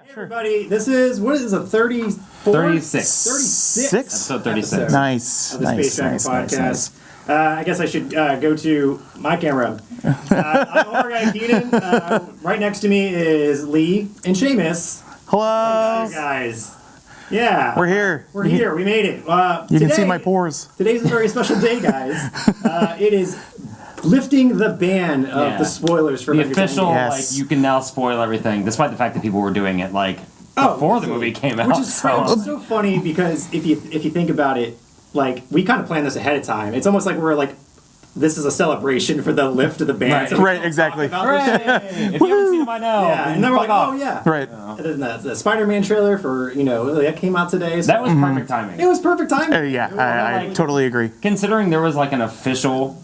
Hey sure. everybody, this is, what is it, 34? 36. 36. Episode 36. Nice. Of the Space Dragon podcast. Nice. I guess I should go to my camera. I'm our guy Keenan. Right next to me is Lee and Seamus. Hello. Hey guys. Yeah. We're here. We're here. We made it. You can see my pores. Today's a very special day, guys. It is lifting the ban of the spoilers for the Avengers End official, Game. Yes. like, you can now spoil everything, despite the fact that people were doing it, like, before the movie came out. Which is so funny because if you think about it, like, we kind of planned this ahead of time. It's almost like we're like, this is a celebration for the lift of the band. Right. So we Right, don't exactly. talk about this shit. If you haven't seen it by now, Yeah, and then we're like, fuck oh off. yeah. Right. And then the Spider-Man trailer for, that came out today. So That was perfect timing. it was perfect timing. Yeah, I like- totally agree. Considering there was like an official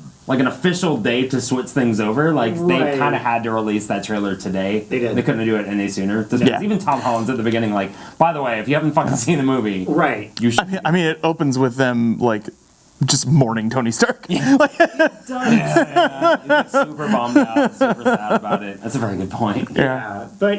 day to switch things over, like Right. they kind of had to release that trailer today. They did. They couldn't do it any sooner. Just Yeah. because even Tom Holland's at the beginning, like, by the way, if you haven't fucking seen the movie, Right. you should. I mean, it opens with them like just mourning Tony Stark. He's like super bummed out, super sad about it. That's a very good point. Yeah. But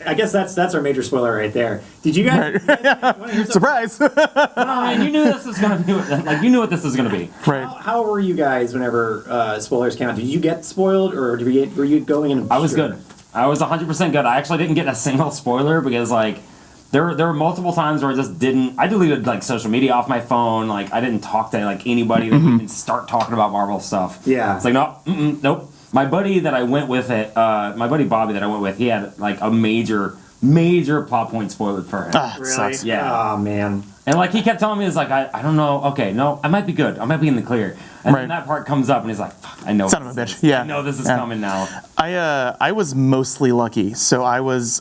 I guess that's our major spoiler right there. Did you guys? wanna hear something? Surprise. And you knew this was gonna be like you knew what this was gonna be. Right. How were you guys whenever spoilers came out? Did you get spoiled, or were you going in? I was good. I was 100% good. I actually didn't get a single spoiler because like there were multiple times where I just didn't. I deleted like social media off my phone. Like I didn't talk to like anybody that would even start talking about Marvel stuff. Yeah. It's like nope. My buddy that I went with my buddy Bobby that I went with, he had like a major plot point spoiled for him. Ah, it Really? sucks. Yeah. Oh man. And like he kept telling me, it's like I don't know. Okay, no, I might be good. I might be in the clear. And Right. then that part comes up, and he's like, "Fuck, I know." Son of a bitch. Yeah. I know this is Yeah. coming now. I was mostly lucky. So I was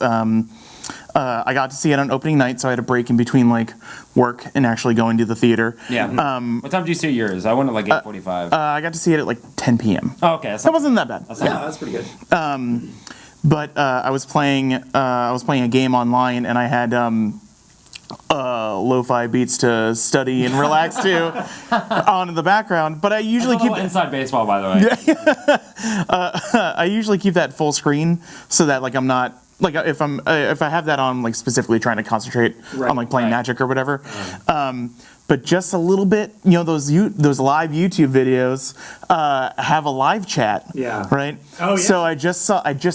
I got to see it on opening night, so I had a break in between like work and actually going to the theater. Yeah. What time did you see yours? I went at like 8:45. I got to see it at like 10 p.m. Oh, okay. That's That wasn't that bad. Yeah, that's pretty good. But I was playing a game online, and I had lo-fi beats to study and relax to on in the background. But I usually keep inside baseball, by the way. I usually keep that full screen so that like I'm not like if I have that on like specifically trying to concentrate on like playing Magic or whatever. But just a little bit, those live YouTube videos have a live chat. Yeah. Right. Oh yeah. So I just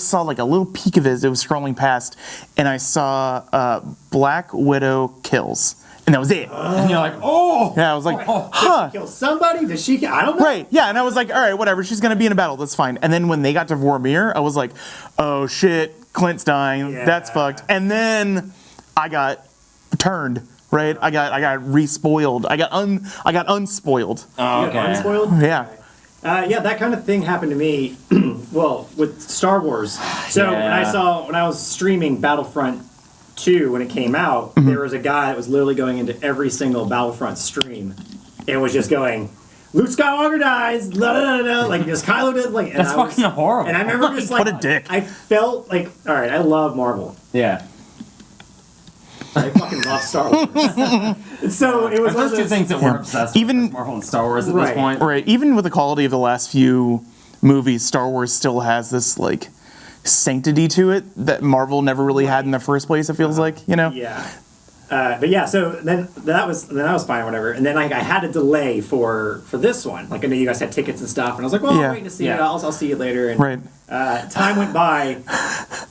saw like a little peek of it. It was scrolling past, and I saw Black Widow kills, and that was it. And you're like, oh. Yeah, I was like, Did huh. she kill somebody? Did she? I don't know. Right, yeah, and I was like, all right, whatever, she's gonna be in a battle, that's fine. And then when they got to Vormir, I was like, oh shit, Clint's dying, that's Yeah. fucked. And then I got turned, right? I got re-spoiled. I got unspoiled. Oh, You got okay. unspoiled? Yeah. Yeah, that kind of thing happened to me. Well, with Star Wars. So Yeah. when I was streaming Battlefront 2 when it came out, there was a guy that was literally going into every single Battlefront stream. It was just going, Luke Skywalker dies, la da da da, like just Kylo did, like. And That's I was, fucking horrible. And I remember just like, What a dick. I felt like, all right, I love Marvel. Yeah. I fucking love Star Wars. So it was one of Those two those- things that we're obsessed Even- with, Marvel and Star Wars at Right. this point. Right, even with the quality of the last few movies, Star Wars still has this like sanctity to it that Marvel never really had in the first place, it feels like, Yeah. But yeah, so then that was fine, or whatever. And then like I had a delay for this one. Like I know you guys had tickets and stuff, and I was like, well, Yeah. I'm waiting to see it. Yeah. I'll see it later. And Right. time went by.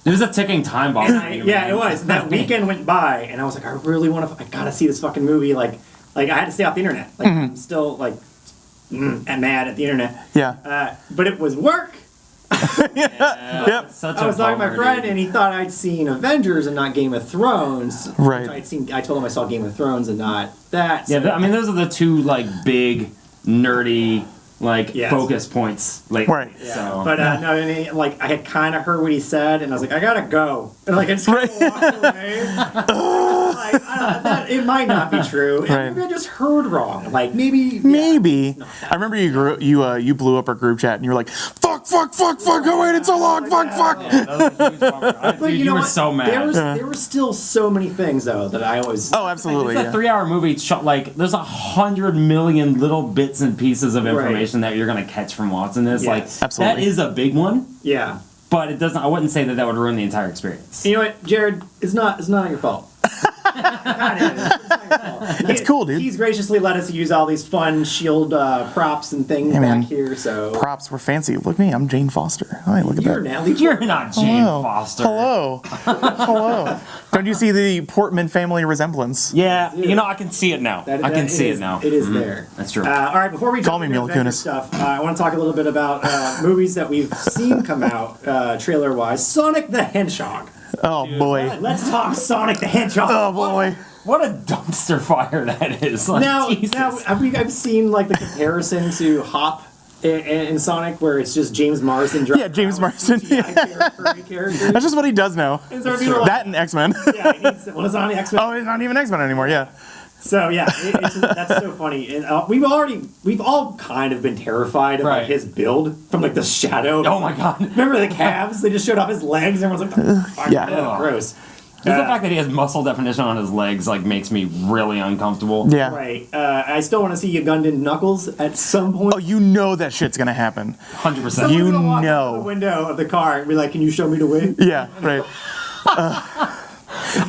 It was a ticking time bomb. for you, Yeah, man. it was. That weekend went by, and I was like, I really want to. I gotta see this fucking movie. Like I had to stay off the internet. Like I'm still like mad at the internet. Yeah. But it was work. Yep. It's such I was a talking to my bummer, friend, dude. and he thought I'd seen Avengers and not Game of Thrones. Right. I told him I saw Game of Thrones and not that. Yeah, so- I mean, those are the two like big nerdy like Yes. focus points lately. Right. Yeah, So but no, I mean, like I had kind of heard what he said, and I was like, I gotta go, and like I just kinda walked away. Like, it might not be true. And Right. maybe I just heard wrong. Like maybe. Maybe. I remember you blew up our group chat and you were like, fuck, I waited so long, fuck. yeah, that was a huge bummer. But Dude, you you know were what? so mad. There were still so many things though that I always. Oh, absolutely. It's a Yeah. 3-hour movie shot like there's 100 million little bits and pieces of information that you're gonna catch from watching this. Yes. Like Absolutely. that is a big one. Yeah. but it doesn't. I wouldn't say that would ruin the entire experience. You know what, Jared? It's not your fault. It's cool, dude. He's graciously let us use all these fun shield props and things back here. So props were fancy. Look at me, I'm Jane Foster. Hey, look at you're that. Natalie. You're not Jane Foster. Hello. Hello. Don't you see the Portman family resemblance? Yeah, I can see it now. I can see it now. It is there. That's true. All right, before we Call jump me into Mila Avengers Kunis. stuff, I want to talk a little bit about movies that we've seen come out trailer-wise. Sonic the Hedgehog. Oh boy. Let's talk Sonic the Hedgehog. Oh boy. What a dumpster fire that is. Like, Now, Jesus. I've seen like the comparison to Hop in Sonic, where it's just James Marsden. Yeah, James Marsden. Character. That's just what he does now. And so people are like, That and X-Men. yeah, it's on the X-Men. Oh, he's not even X-Men anymore. Yeah. So yeah, that's so funny. And we've all kind of been terrified of like, his build from like the shadow. Oh my god. Remember the calves? They just showed off his legs. And everyone's like, oh, Yeah. gross. Just the fact that he has muscle definition on his legs like makes me really uncomfortable. Yeah. Right. I still want to see Ugandan Knuckles at some point. Oh, you know that shit's gonna happen. 100%. Someone's you gonna walk know. out the window of the car and be like, "Can you show me the way?" Yeah. Right.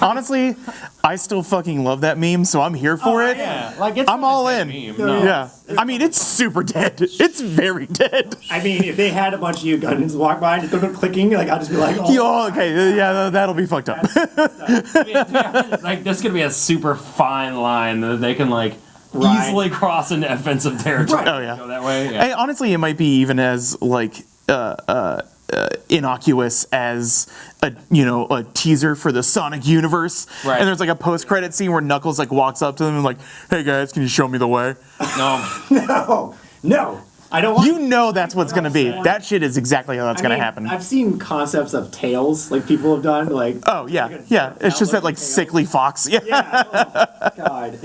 Honestly, I still fucking love that meme, so I'm here for it. Yeah, like it's I'm not a all dead in. meme, no. Yeah. I mean, it's super dead. It's very dead. I mean, if they had a bunch of Ugandans walk by and just go clicking, like I'll just be like, "Oh, Yo, okay, yeah, that'll be fucked up. Like there's gonna be a super fine line that they can like Right. easily cross into offensive territory. Right. Oh yeah. Go that way. Yeah. Hey, honestly, it might be even as like innocuous as a teaser for the Sonic universe. Right. And there's like a post-credit scene where Knuckles like walks up to them and like, "Hey guys, can you show me the way?" No. No, I don't want. You know that's what's gonna be. That shit is exactly how that's gonna happen. I've seen concepts of tails, like people have done, like. Oh yeah, yeah. It's just that like sickly fox. Yeah. Yeah. Oh, God.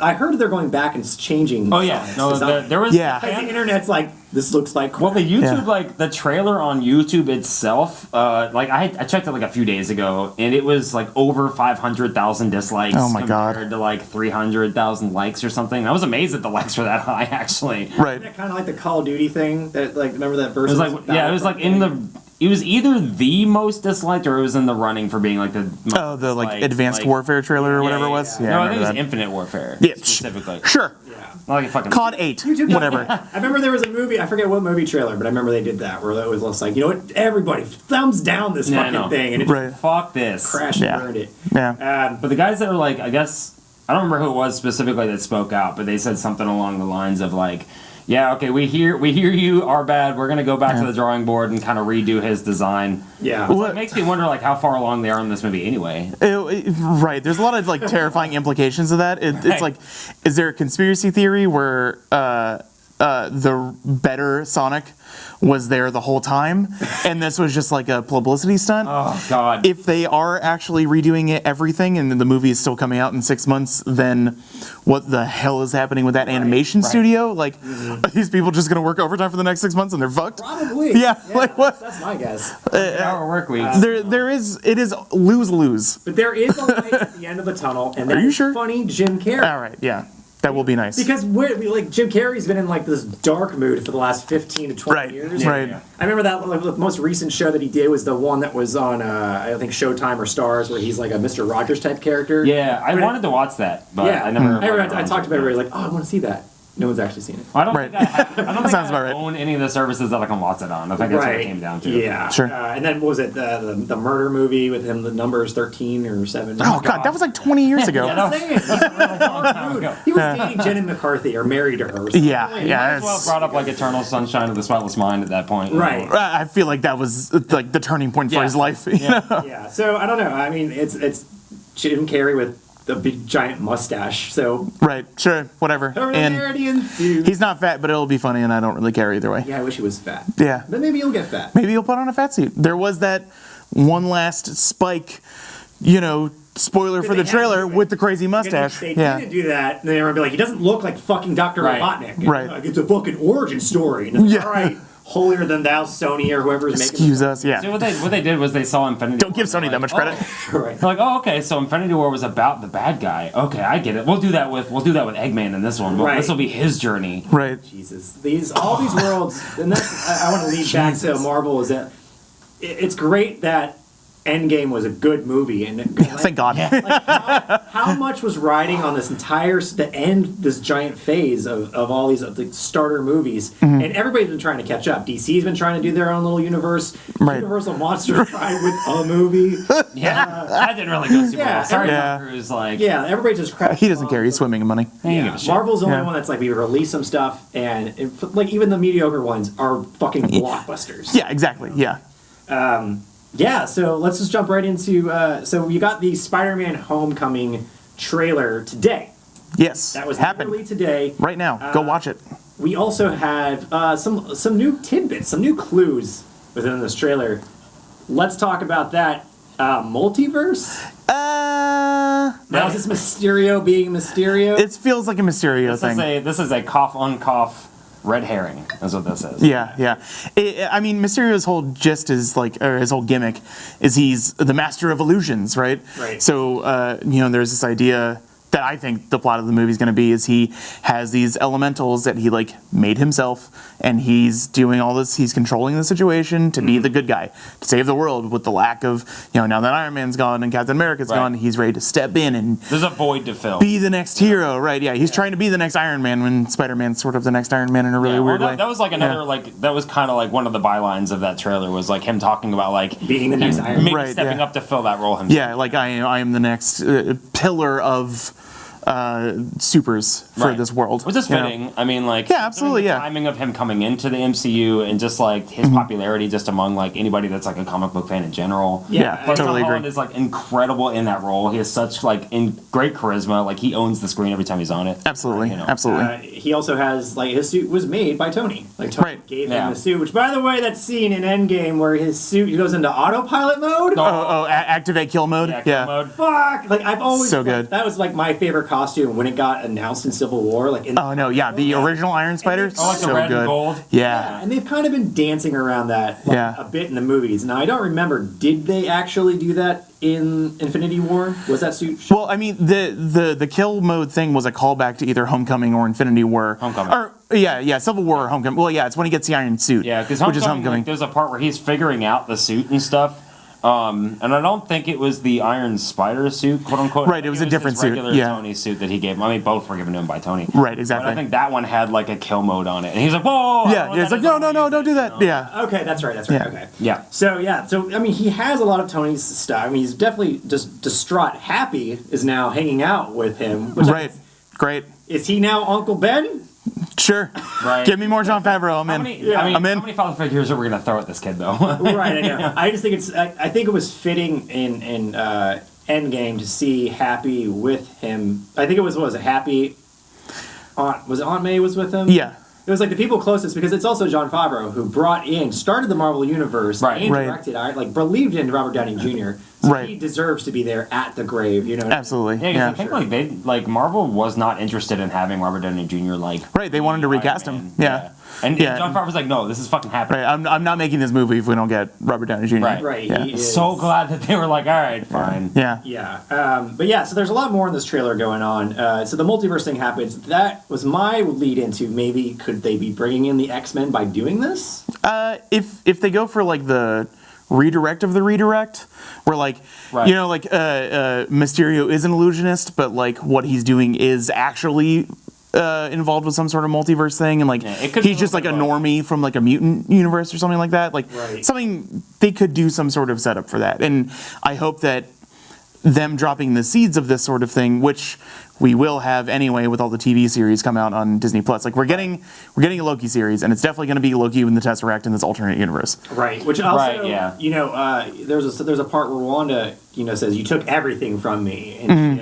I heard they're going back and changing. Oh yeah. No. There was. Yeah. Because the internet's like, this looks like. Well, the YouTube, Yeah. like the trailer on YouTube itself, like I checked it like a few days ago, and it was like over 500,000 dislikes. Oh, my God. compared to like 300,000 likes or something. I was amazed that the likes were that high, actually. Right. Kind of like the Call of Duty thing that, like, remember that It verse? was like it was like in the. It was either the most disliked or it was in the running for being like the. Most Oh, the like disliked, advanced like- warfare trailer or whatever it was. Yeah, no, I I think it remember was that. Infinite Warfare. Yeah, specifically. Sure. Yeah. Not like a fucking. COD 8. YouTube. Whatever. I remember there was a movie. I forget what movie trailer, but I remember they did that where it was just like, you know what, everybody thumbs down this Yeah, I fucking know. thing, and it just Right. Fuck this. crashed Yeah. and burned it. Yeah. But the guys that were like, I guess I don't remember who it was specifically that spoke out, but they said something along the lines of like, "Yeah, okay, we hear you, our bad. We're gonna go back to the drawing board and kind of redo his design." Yeah. Well, It makes me wonder like how far along they are in this movie anyway. Right. There's a lot of like terrifying implications of that. It's Right. like, is there a conspiracy theory where the better Sonic was there the whole time, and this was just like a publicity stunt? Oh God. If they are actually redoing everything, and the movie is still coming out in 6 months, then what the hell is happening with that animation studio? Like, are these people just gonna work overtime for the next 6 months and they're fucked? Probably. Yeah, like what? That's my guess. Hour work weeks. It is lose-lose. But there is a light at the end of the tunnel, and Are that you is sure? funny Jim Carrey. All right, yeah, that will be nice. Because like Jim Carrey's been in like this dark mood for the last 15 to 20 Right, years. right. Yeah. I remember that like, the most recent show that he did was the one that was on I think Showtime or Stars, where he's like a Mr. Rogers type character. Yeah, I wanted to watch that, but Yeah, I never. I talked to everybody like, oh, I want to see that. No one's actually seen it. I don't Right. think I don't think Sounds I about right. own any of the services that I can watch it on. I think that's what it came down to. Yeah. Sure. And then what was it the murder movie with him? The numbers 13 or 7. Oh god, that was like 20 years ago. Yeah, that was- Saying, he's a really dark mood. He was dating Jenny McCarthy or married to her. or something. Yeah, Like, yeah. Might as well it's- brought up like Eternal Sunshine of the Spotless Mind at that point. you know. Right. I feel like that was like the turning point for Yeah. his life. You Yeah. know? Yeah. So I don't know. I mean, it's Jim Carrey with the big giant mustache. So Right, sure, whatever. And hilarity ensues. he's not fat, but it'll be funny, and I don't really care either way. Yeah, I wish he was fat. Yeah. But maybe he'll get fat. Maybe he'll put on a fat suit. There was that one last Spike, spoiler for the They had to trailer do it. with the crazy Because mustache. if they didn't do that, then they would be like, he doesn't look like fucking Dr. Right. Robotnik. Right. Like, it's a fucking origin story. And it's Yeah. like, all right, holier than thou Sony or whoever's making. Excuse us, yeah. So what they did was they saw Infinity Don't War. give Sony that much credit. Right. They're like, oh, okay, so Infinity War was about the bad guy. Okay, I get it. We'll do that with Eggman in this one. Right. This will be his journey. Right. Jesus, all these worlds, and that's I want to lead back to Marvel. Is that it's great that Endgame was a good movie, and Thank God. like how much was riding on this entire the end, this giant phase of all these the starter movies, and everybody's been trying to catch up. DC's been trying to do their own little universe. Right. Universal Monsters tried with a movie. Yeah, that didn't really go super well. Sorry, Yeah. Tom Cruise. Like, Yeah, everybody just crashed. He doesn't care. He's swimming in money. he didn't give a shit. Marvel's the only Yeah. one that's like we release some stuff, and like even the mediocre ones are fucking blockbusters. Yeah, exactly. Yeah. Yeah, so let's just jump right into. So you got the Spider-Man Homecoming trailer today. Yes. That was happened literally today. right now. Go watch it. We also had some new tidbits, some new clues within this trailer. Let's talk about that. Multiverse? Now is this Mysterio being Mysterio? It feels like a Mysterio thing. This is a cough on cough red herring. Is what this is. Yeah, yeah. I mean, Mysterio's whole gist is like, or his whole gimmick is he's the master of illusions, right? Right. So, there's this idea that I think the plot of the movie is going to be is he has these elementals that he like made himself, and he's doing all this. He's controlling the situation to be the good guy, to save the world. With the lack of, now that Iron Man's gone and Captain America's gone, he's ready to step in and There's a void to fill. be the next hero, right? Yeah, he's trying to be the next Iron Man when Spider-Man's sort of the next Iron Man in a really weird way. That was like another that was kind of like one of the bylines of that trailer was like him talking about like being the next Iron Man. maybe Right, stepping yeah. up to fill that role himself. Yeah, like I am the next pillar of supers for this world. Which is fitting. I mean, like, Yeah, absolutely, the yeah. timing of him coming into the MCU and just like his popularity just among like anybody that's like a comic book fan in general. Yeah, and But totally Tom Holland agree. is like incredible in that role. He has such like great charisma. Like he owns the screen every time he's on it. Absolutely, You know. absolutely. He also has like his suit was made by Tony. Like Tony Right. gave Yeah. him the suit. Which, by the way, that scene in Endgame where his suit goes into autopilot mode. Activate kill mode. Yeah, Yeah, kill mode. Fuck! Like I've always So good. That was like my favorite costume when it got announced in Civil War. Like in Oh no, yeah, the original Iron Spider. Oh, like the so red good. and gold. Yeah. and they've kind of been dancing around that a bit in the movies. Now I don't remember. Did they actually do that in Infinity War? Was that suit? Well, I mean, the kill mode thing was a callback to either Homecoming or Infinity War. Homecoming. Or Civil War or Homecoming. Well, yeah, it's when he gets the Iron Suit. Yeah, because which is Homecoming. like, there's a part where he's figuring out the suit and stuff. And I don't think it was the Iron Spider suit, quote unquote. Right, it was a different his suit, regular yeah. Tony suit that he gave him. I mean, both were given to him by Tony. Right, exactly. But I think that one had like a kill mode on it, and he's like, "Whoa!" I don't know Yeah, what it's that like is, no, I'm no, gonna no, use don't it, do you that. know? Yeah. Okay, that's right. Yeah. Okay. Yeah. So I mean, he has a lot of Tony's stuff. I mean, he's definitely just distraught. Happy is now hanging out with him. Which Right. Great. Is he now Uncle Ben? Sure. Right. Give me more Jon Favreau. I'm How in. many, I mean, I'm in. how many father figures are we gonna throw at this kid though? Right, I know. I just think it's. I think it was fitting in Endgame to see Happy with him. I think it was it Happy? Was it Aunt May was with him? Yeah. It was like the people closest because it's also Jon Favreau who started the Marvel Universe Right. and Right. directed, like believed in Robert Downey Jr. So Right. he deserves to be there at the grave. You know. What I mean? Absolutely. Yeah, 'cause Yeah. I think like Marvel was not interested in having Robert Downey Jr. like Right, they wanted to Iron recast him. Man. Yeah. And Yeah. Jon Favreau was like, "No, this is fucking happening." Right. I'm not making this movie if we don't get Robert Downey Jr. Right. Right. Yeah. He is. So glad that they were like, "All right, fine." Yeah. Yeah, but yeah, so there's a lot more in this trailer going on. So the multiverse thing happens. That was my lead into maybe could they be bringing in the X-Men by doing this? If they go for like the redirect of the redirect, where like Right. Mysterio is an illusionist, but like what he's doing is actually involved with some sort of multiverse thing, and like Yeah, it could be he's just like a both. normie from like a mutant universe or something like that. Like Right. something they could do some sort of setup for that, and I hope that them dropping the seeds of this sort of thing, which we will have anyway with all the TV series come out on Disney Plus. Like we're getting a Loki series, and it's definitely going to be Loki in the Tesseract in this alternate universe. Right. Which also, Right, yeah. There's a part where Wanda, says you took everything from me, and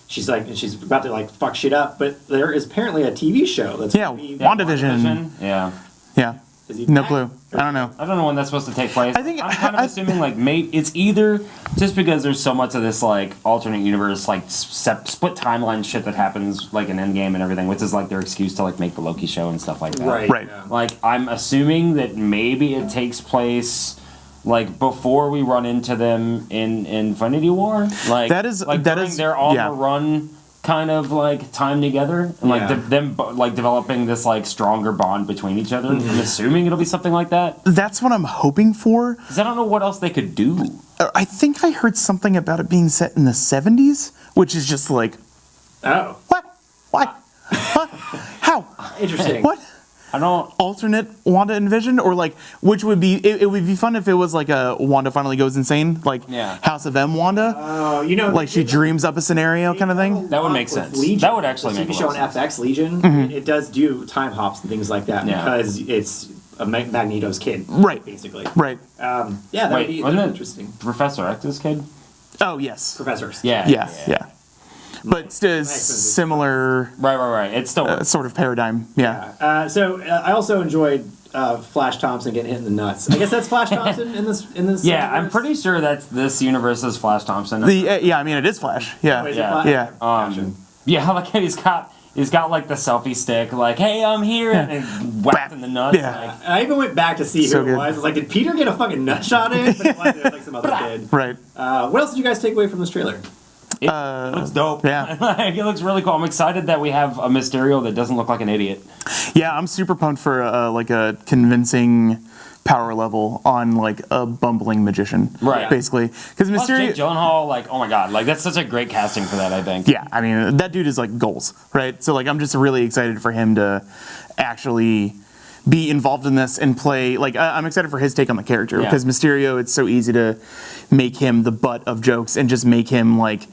she's like, and she's about to like fuck shit up. But there is apparently a TV show that's Yeah, gonna be, WandaVision. Yeah. Yeah. Is he No back? clue. I don't know. I don't know when that's supposed to take place. I think- I'm kind of assuming like maybe it's either just because there's so much of this like alternate universe like split timeline shit that happens like in Endgame and everything, which is like their excuse to like make the Loki show and stuff like that. Right. Yeah. Like I'm assuming that maybe it takes place like before we run into them in Infinity War. Like That is- like that during is- their on yeah. the run kind of like time together and like Yeah. them like developing this like stronger bond between each other. I'm assuming it'll be something like that That's what I'm hoping for. because I don't know what else they could do. I think I heard something about it being set in the 70s, which is just like, Oh, what? Why? Huh? How? interesting. What? I don't. Alternate Wanda and Vision, or like, which would be it would be fun if it was like a Wanda finally goes insane, like Yeah. House of M Wanda, Oh, you know, like she dreams up a scenario kind of thing. That would make With sense. Legion, That would actually the make TV a show lot on of sense. FX Legion. It does do time hops and things like that Yeah. because it's a Magneto's kid, Right. Basically, Right. Yeah, that would be wasn't that'd it be interesting. Professor X's kid? Oh yes. Professors. Yeah. Yeah. But still similar Right. It's still. sort of paradigm. Yeah. So I also enjoyed Flash Thompson getting hit in the nuts. I guess that's Flash Thompson in this. yeah, I'm universe? pretty sure that's this universe's Flash Thompson. Yeah. I mean, it is Flash. Yeah. Oh, is it Yeah. Flash? Yeah. Gotcha. Yeah, like he's got like the selfie stick, like, hey, I'm here, and whacked in the nuts. Yeah. Like, I even went back to see So who it good. was. I was like, did Peter get a fucking nut shot in? But it wasn't. It was like some other kid. Right. What else did you guys take away from this trailer? it looks dope. yeah. Like, it looks really cool. I'm excited that we have a Mysterio that doesn't look like an idiot. Yeah. I'm super pumped for like a convincing power level on like a bumbling magician. Right. Basically, because Plus, Jake Mysterio. Gyllenhaal, like, oh my god, like that's such a great casting for that. I think. Yeah, I mean that dude is like goals, right? So like I'm just really excited for him to actually be involved in this and play. Like I'm excited for his take on the character Yeah. because Mysterio, it's so easy to make him the butt of jokes and just make him like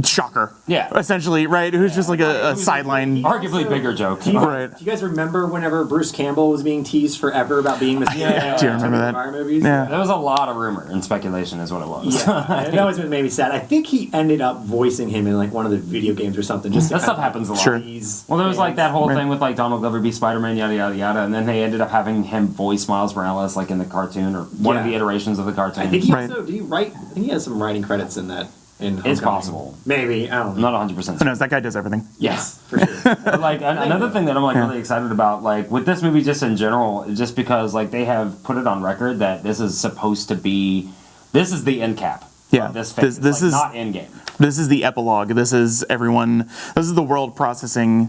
shocker. Yeah. essentially, right? Who's just like a Who's sideline. Arguably bigger joke. Do you, Right. do you guys remember whenever Bruce Campbell was being teased forever about being Mysterio? Yeah. Do you remember that? Vampire movies? Yeah. There was a lot of rumor and speculation, is what it was. Yeah, and that always made me sad. I think he ended up voicing him in like one of the video games or something. Just to That kind stuff of happens a lot. Sure. tease Well, there was like that whole Right. thing with like Donald Glover be Spider-Man, yada yada yada, and then they ended up having him voice Miles Morales like in the cartoon or one of Yeah. the iterations of the cartoon. I think he Right. also did he write? I think he has some writing credits in that. In It's Homecoming. possible. Maybe I don't I'm know. not 100%. Who knows? That guy does everything. Yes, for sure. But like another thing that I'm like really excited about, like with this movie just in general, just because like they have put it on record that this is supposed to be, this is the end cap. Yeah. Of this phase. This Like, is- not end game. This is the epilogue. This is everyone. This is the world processing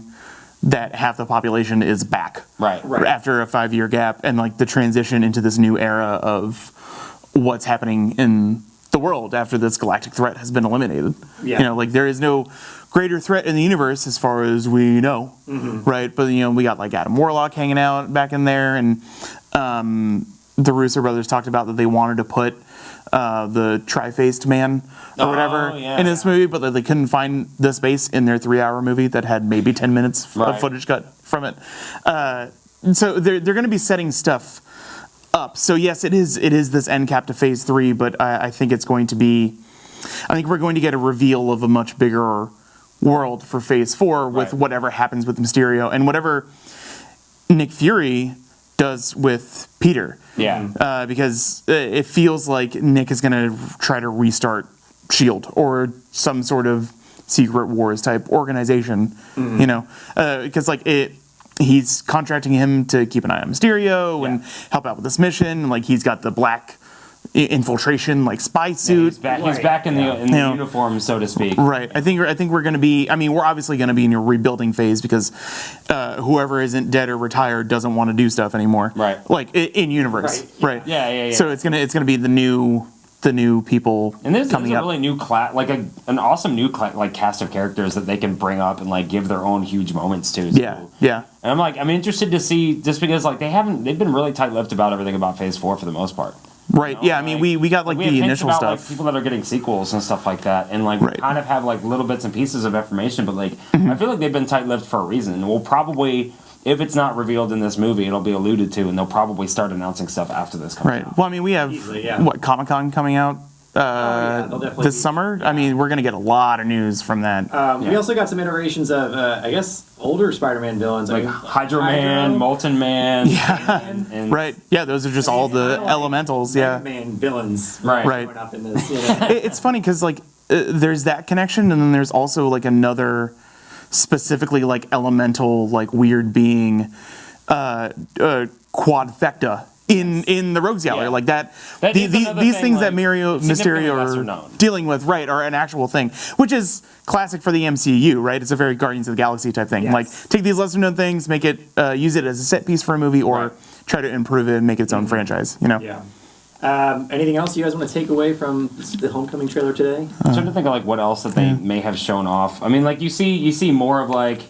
that half the population is back. Right. Right. After a 5-year gap and like the transition into this new era of what's happening in the world after this galactic threat has been eliminated. Yeah. You know, like there is no greater threat in the universe as far as we know, right? But you know, we got like Adam Warlock hanging out back in there, and the Russo brothers talked about that they wanted to put the tri-faced man or whatever yeah. in this movie, but that they couldn't find the space in their 3-hour movie that had maybe 10 minutes Right. of footage cut from it. So they're going to be setting stuff up. So yes, it is this end cap to phase 3, but I think it's going to be. I think we're going to get a reveal of a much bigger world for phase 4 with Right. whatever happens with Mysterio and whatever Nick Fury does with Peter. Yeah. Because it feels like Nick is going to try to restart S.H.I.E.L.D. or some sort of Secret Wars type organization, you know, because like he's contracting him to keep an eye on Mysterio and help out with this mission. And, like he's got the black infiltration like spy suit. He's back. He's Right. back in the Yeah. uniform, so to speak. Right. I think we're going to be. I mean, we're obviously going to be in a rebuilding phase because whoever isn't dead or retired doesn't want to do stuff anymore. Right. Like in universe. Right. Right. Yeah. So it's gonna be the new people And there's coming a up. really new class, like an awesome new like cast of characters that they can bring up and like give their own huge moments to. So- Yeah. And I'm interested to see, just because like they've been really tight-lipped about everything about Phase 4 for the most part. Right. Yeah. I mean, we got like we have the hints initial about, stuff. like, people that are getting sequels and stuff like that, and like we Right. kind of have like little bits and pieces of information, but like Mm-hmm. I feel like they've been tight-lipped for a reason. And we'll probably, if it's not revealed in this movie, it'll be alluded to, and they'll probably start announcing stuff after this comes Right. out. Well, I mean, we have Easily, yeah. what Comic-Con coming out they'll definitely this summer. I mean, we're gonna get a lot of news from that. We also got some iterations of, I guess, older Spider-Man villains like Hydro Man, Molten Man, and right. Yeah, those are just all the elementals. Yeah, Man villains. Right. Up in this, It's funny because like there's that connection, and then there's also like another specifically like elemental like weird being, Quadfecta. In the Rogues Gallery, like that these things that Mysterio are dealing with, right, are an actual thing, which is classic for the MCU, right? It's a very Guardians of the Galaxy type thing. Like, take these lesser known things, make it, use it as a set piece for a movie, or try to improve it and make it its own franchise, you know? Yeah. Anything else you guys want to take away from the Homecoming trailer today? I'm trying to think of like what else that they may have shown off. I mean, like you see more of like.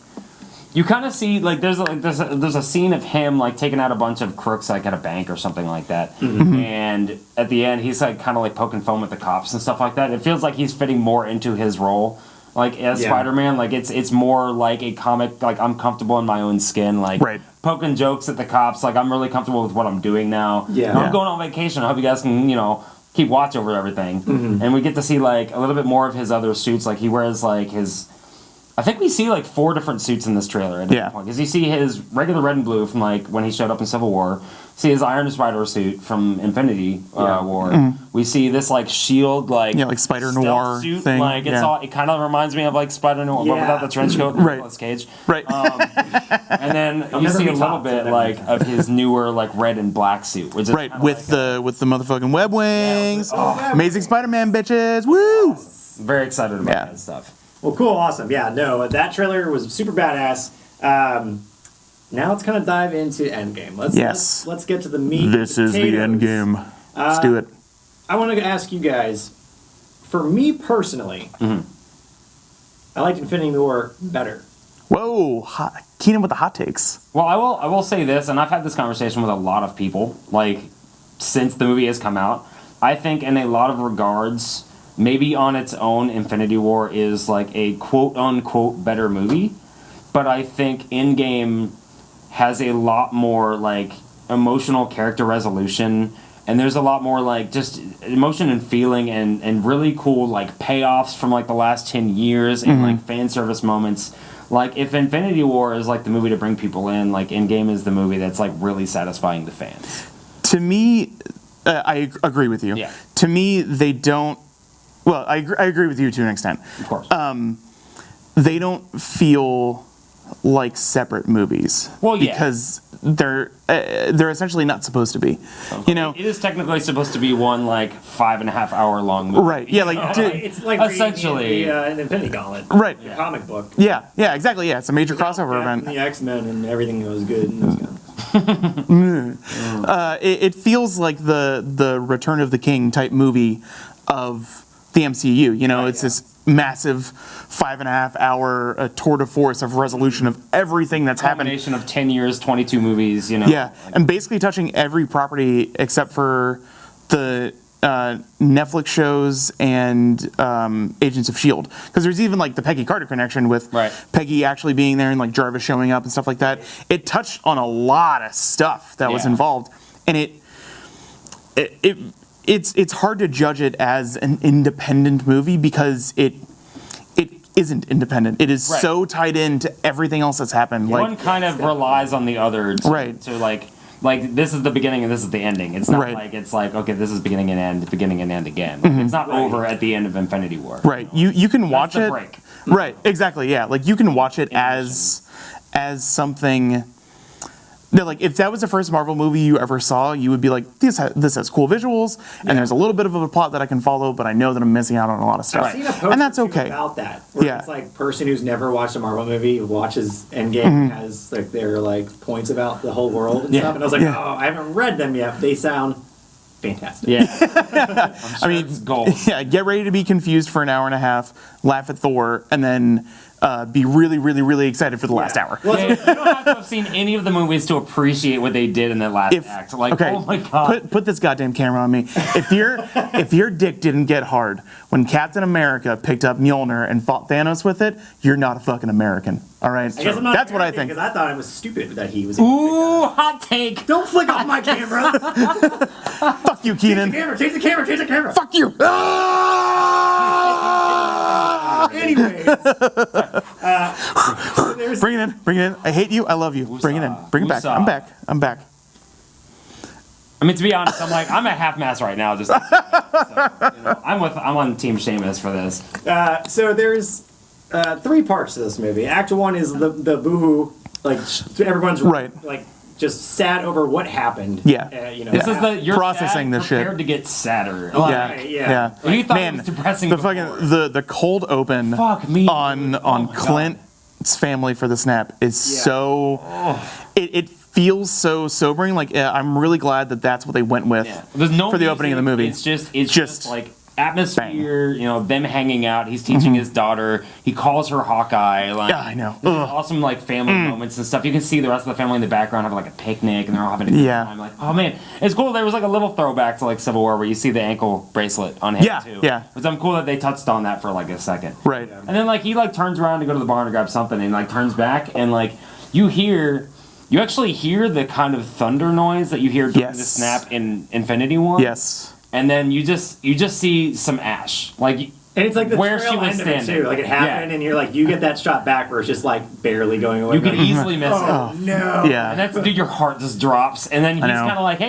You kind of see like there's a scene of him like taking out a bunch of crooks like at a bank or something like that, and at the end he's like kind of like poking fun with the cops and stuff like that. It feels like he's fitting more into his role, like as Spider-Man. Like it's more like a comic. Like I'm comfortable in my own skin. Like poking jokes at the cops. Like I'm really comfortable with what I'm doing now. I'm going on vacation. I hope you guys can keep watch over everything. And we get to see like a little bit more of his other suits. Like he wears like his. I think we see like 4 different suits in this trailer at this point. Because you see his regular red and blue from like when he showed up in Civil War. See his Iron Spider suit from Infinity War. We see this like shield like Spider Noir suit. Thing. Like it's all. It kind of reminds me of like Spider Noir, but without the trench coat and Nicolas Cage. Right. And then you see a little bit like of his newer like red and black suit, which is with the motherfucking web wings. Amazing Spider-Man bitches. Woo! Very excited about that stuff. Well, cool, awesome. Yeah, no, that trailer was super badass. Now let's kind of dive into Endgame. Let's get to the meat. This is the Endgame. Let's do it. I want to ask you guys, for me personally, I liked Infinity War better. Whoa, Keenan with the hot takes. Well, I will say this, and I've had this conversation with a lot of people, like, since the movie has come out. I think in a lot of regards, maybe on its own, Infinity War is like a quote-unquote better movie, but I think Endgame has a lot more like emotional character resolution, and there's a lot more like just emotion and feeling and really cool like payoffs from like the last 10 years and like fan service moments. Like if Infinity War is like the movie to bring people in, like Endgame is the movie that's like really satisfying the fans. To me, I agree with you. Yeah. To me, they don't. Well, I agree with you to an extent. Of course. They don't feel like separate movies. Well, yeah. Because they're essentially not supposed to be. Okay. It is technically supposed to be one like 5.5 hour long movie. Right. Yeah. Like it's like essentially the Infinity Gauntlet. Right. The comic book. Yeah. Yeah. Exactly. Yeah. It's a major crossover event. The X-Men and everything that was good in those guns. It feels like the Return of the King type movie of the MCU. It's this massive 5.5 hour tour de force of resolution of everything that's happened. Combination of 10 years, 22 movies, Yeah, and basically touching every property except for the Netflix shows and Agents of S.H.I.E.L.D. Because there's even like the Peggy Carter connection with Peggy actually being there and like Jarvis showing up and stuff like that. It touched on a lot of stuff that was involved, and it's hard to judge it as an independent movie because it isn't independent. It is so tied into everything else that's happened. One kind of relies on the other to like this is the beginning and this is the ending. It's not like it's like okay, this is beginning and end again. Like, it's not over at the end of Infinity War. Right. You can watch the it. Break. Right. Exactly. Yeah. Like you can watch it as something. Like if that was the first Marvel movie you ever saw, you would be like, this has cool visuals, and there's a little bit of a plot that I can follow, but I know that I'm missing out on a lot of stuff, I've seen a poster and that's okay. About that, where it's like person who's never watched a Marvel movie watches Endgame has like their like points about the whole world and stuff, and I was like, oh, I haven't read them yet. But they sound fantastic. Yeah, I mean, it's gold. Yeah, get ready to be confused for an hour and a half, laugh at Thor, and then be really, really, really excited for the last hour. Well, you don't have to have seen any of the movies to appreciate what they did in that last act. Like, oh my god! Put this goddamn camera on me. If your dick didn't get hard when Captain America picked up Mjolnir and fought Thanos with it, you're not a fucking American. All right, I guess I'm not that's what I think. Because I thought it was stupid that he was. Ooh, hot take! Don't flick off my camera. Fuck you, Keenan. Change the camera. Fuck you. Anyways, Bring it in. I hate you. I love you. Bring it in. Bring it back. I'm back. I mean, to be honest, I'm at half mast right now. Just so, I'm on Team Seamus for this. So there's 3 parts to this movie. Act 1 is the boohoo, like everyone's like just sad over what happened. Yeah. This is you're processing sad, this shit. Prepared to get sadder. Yeah. When you thought Man, it was depressing. the before. fucking the cold open on Clint's family for the snap is so. It feels so sobering. Like I'm really glad that that's what they went with There's no for the opening of the movie. It's just like atmosphere. Bang. Them hanging out. He's teaching his daughter. He calls her Hawkeye. Like, I know. Awesome, like family moments and stuff. You can see the rest of the family in the background having like a picnic, and they're all having a good time. Like, oh man, it's cool. There was like a little throwback to like Civil War where you see the ankle bracelet on him too. Yeah. But I'm cool that they touched on that for like a second. Right. And then like he like turns around to go to the barn to grab something, and like turns back, and like you actually hear the kind of thunder noise that you hear during the snap in Infinity War. Yes. And then you just see some ash, like, and it's like the where trail she was end of it standing. too. Like it happened, and you're like, you get that shot back where it's just like barely going away. You could easily miss oh, it. No. Yeah. And that's dude, your heart just drops, and then he's kind of like,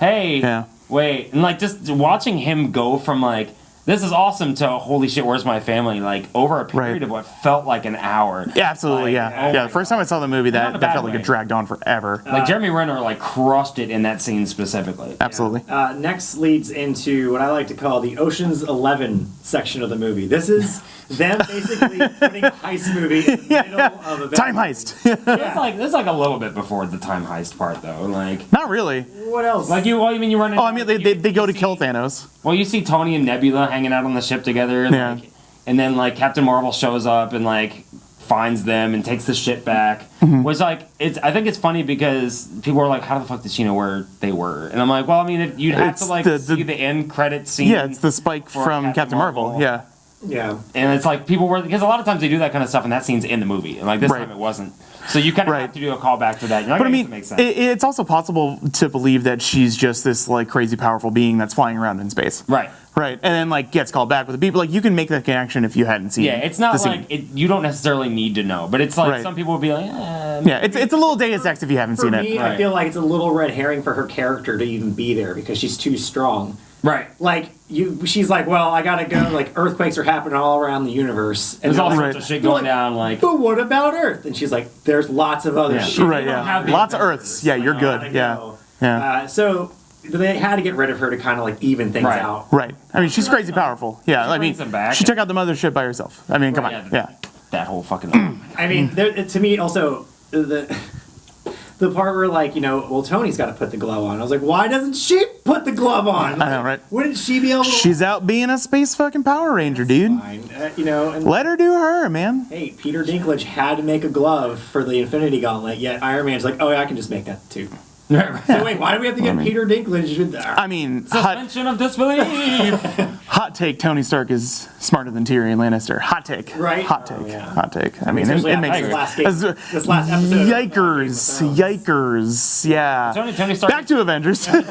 hey, wait, and like just watching him go from like, this is awesome to holy shit, where's my family? Like over a period of what felt like an hour. Yeah, absolutely. Like, The first time I saw the movie, that felt like way. it dragged on forever. Like Jeremy Renner like crushed it in that scene specifically. Absolutely. Next leads into what I like to call the Ocean's 11 section of the movie. This is them basically putting a heist movie in the middle of a Time heist. There's like a little bit before the time heist part though. Like Not really. What else? like you run into, Oh, I mean, they go to kill Thanos. Well, you see Tony and Nebula hanging out on the ship together, and, and then like Captain Marvel shows up and like finds them and takes the ship back. Which like I think it's funny because people are like, how the fuck did she know where they were? And I'm like, well, I mean, you'd have to like see the end credit scene. Yeah, it's the spike from Captain Marvel. Yeah. Yeah. And it's like people were, because a lot of times they do that kind of stuff and that scene's in the movie, and like this time it wasn't. So you kind of have to do a callback to that. You're not But I gonna mean, make sense. it's also possible to believe that she's just this like crazy powerful being that's flying around in space. Right. And then like gets called back with the beat. But like you can make that connection if you hadn't seen. Yeah, it's not the like scene. you don't necessarily need to know, but it's like some people would be like, Yeah, it's a little Deus Ex if you haven't seen me, it. I feel like it's a little red herring for her character to even be there because she's too strong. Right. Like she's like, well, I gotta go. Like earthquakes are happening all around the universe, and there's all sorts of shit going down. Like, but what about Earth? And she's like, there's lots of other shit. Right. Yeah. Lots of Earths. Yeah, you're good. Yeah. So they had to get rid of her to kind of like even things out. Right. I mean, she's crazy powerful. Yeah. I mean, she took out the mothership by herself. I mean, come on. Yeah. That whole fucking. I mean, to me also the part where like, well, Tony's got to put the glove on. I was like, why doesn't she put the glove on? Like, I know, right? Wouldn't she be able to? She's out being a space fucking Power Ranger, dude. Fine. And let her do her, man. Hey, Peter Dinklage had to make a glove for the Infinity Gauntlet, yet Iron Man's like, oh yeah, I can just make that too. So wait, why do we have to get Peter Dinklage? I mean, suspension of disbelief. Hot take: Tony Stark is smarter than Tyrion Lannister. Hot take. Right. Hot take. Hot take. I mean, it makes sense. This last episode. Yikers. Yeah. Tony Stark. Back to Avengers. I was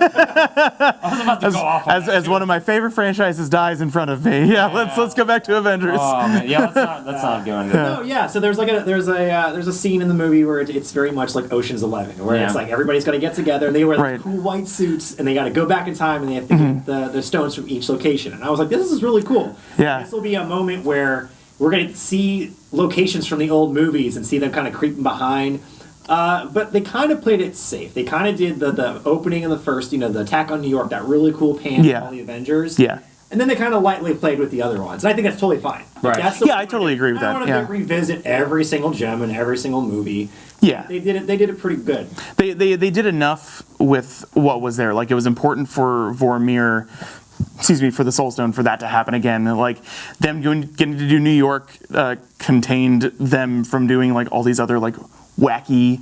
about to go off on as one of my favorite franchises dies in front of me. Yeah. Let's go back to Avengers. Oh man. Yeah. Let's not go into that. No. Yeah. So there's a scene in the movie where it's very much like Ocean's 11, where it's like everybody's got to get together and they wear cool white suits and they got to go back in time and they have to get the stones from each location. And I was like, this is really cool. Yeah. This will be a moment where we're going to see locations from the old movies and see them kind of creeping behind. But they kind of played it safe. They kind of did the opening of the first, the attack on New York, that really cool pan of all the Avengers. Yeah. And then they kind of lightly played with the other ones. And I think that's totally fine. Right. I totally agree with that. I don't want to revisit every single gem in every single movie. Yeah. They did it pretty good. They did enough with what was there. Like, it was important for Vormir for the Soul Stone for that to happen again. Like them getting to do New York contained them from doing like all these other like wacky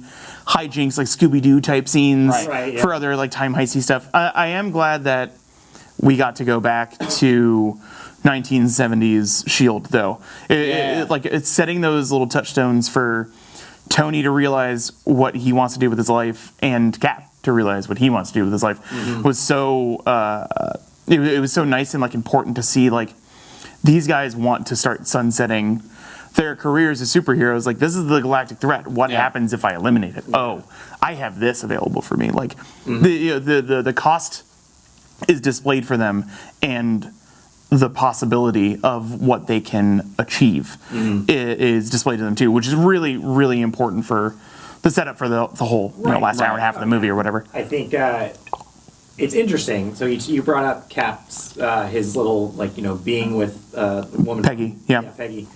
hijinks, like Scooby-Doo type scenes for other like time heisty stuff. I am glad that we got to go back to 1970s S.H.I.E.L.D. though. It's setting those little touchstones for Tony to realize what he wants to do with his life and Cap to realize what he wants to do with his life was so it was so nice and like important to see like these guys want to start sunsetting their careers as superheroes. Like, this is the galactic threat. What happens if I eliminate it? Oh, I have this available for me. Like the cost is displayed for them, and the possibility of what they can achieve is displayed to them too, which is really, really important for the setup for the whole last hour and a half of the movie or whatever. I think it's interesting. So you brought up Cap's his little being with the woman Peggy, Peggy,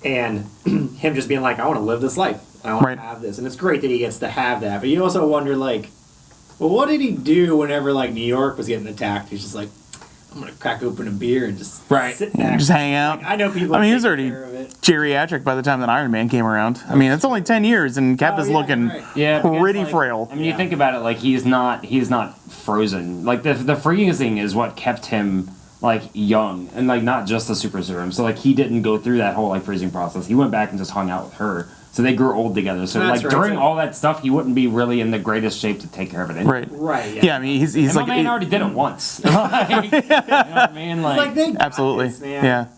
and him just being like, I want to live this life. I want to have this, and it's great that he gets to have that. But you also wonder well, what did he do whenever New York was getting attacked? He's just like, I'm gonna crack open a beer and just sit back, just hang out. I know people. I mean, he was already geriatric by the time that Iron Man came around. I mean, it's only 10 years, and Cap is looking pretty frail. I mean, you think about it, he's not frozen. Like the freezing is what kept him young and not just the super serum. So he didn't go through that whole freezing process. He went back and just hung out with her. So they grew old together. So during all that stuff, he wouldn't be really in the greatest shape to take care of it anyway. Right. Yeah. I mean, he's and my man already did it once. You know what I mean? They got absolutely. This, man.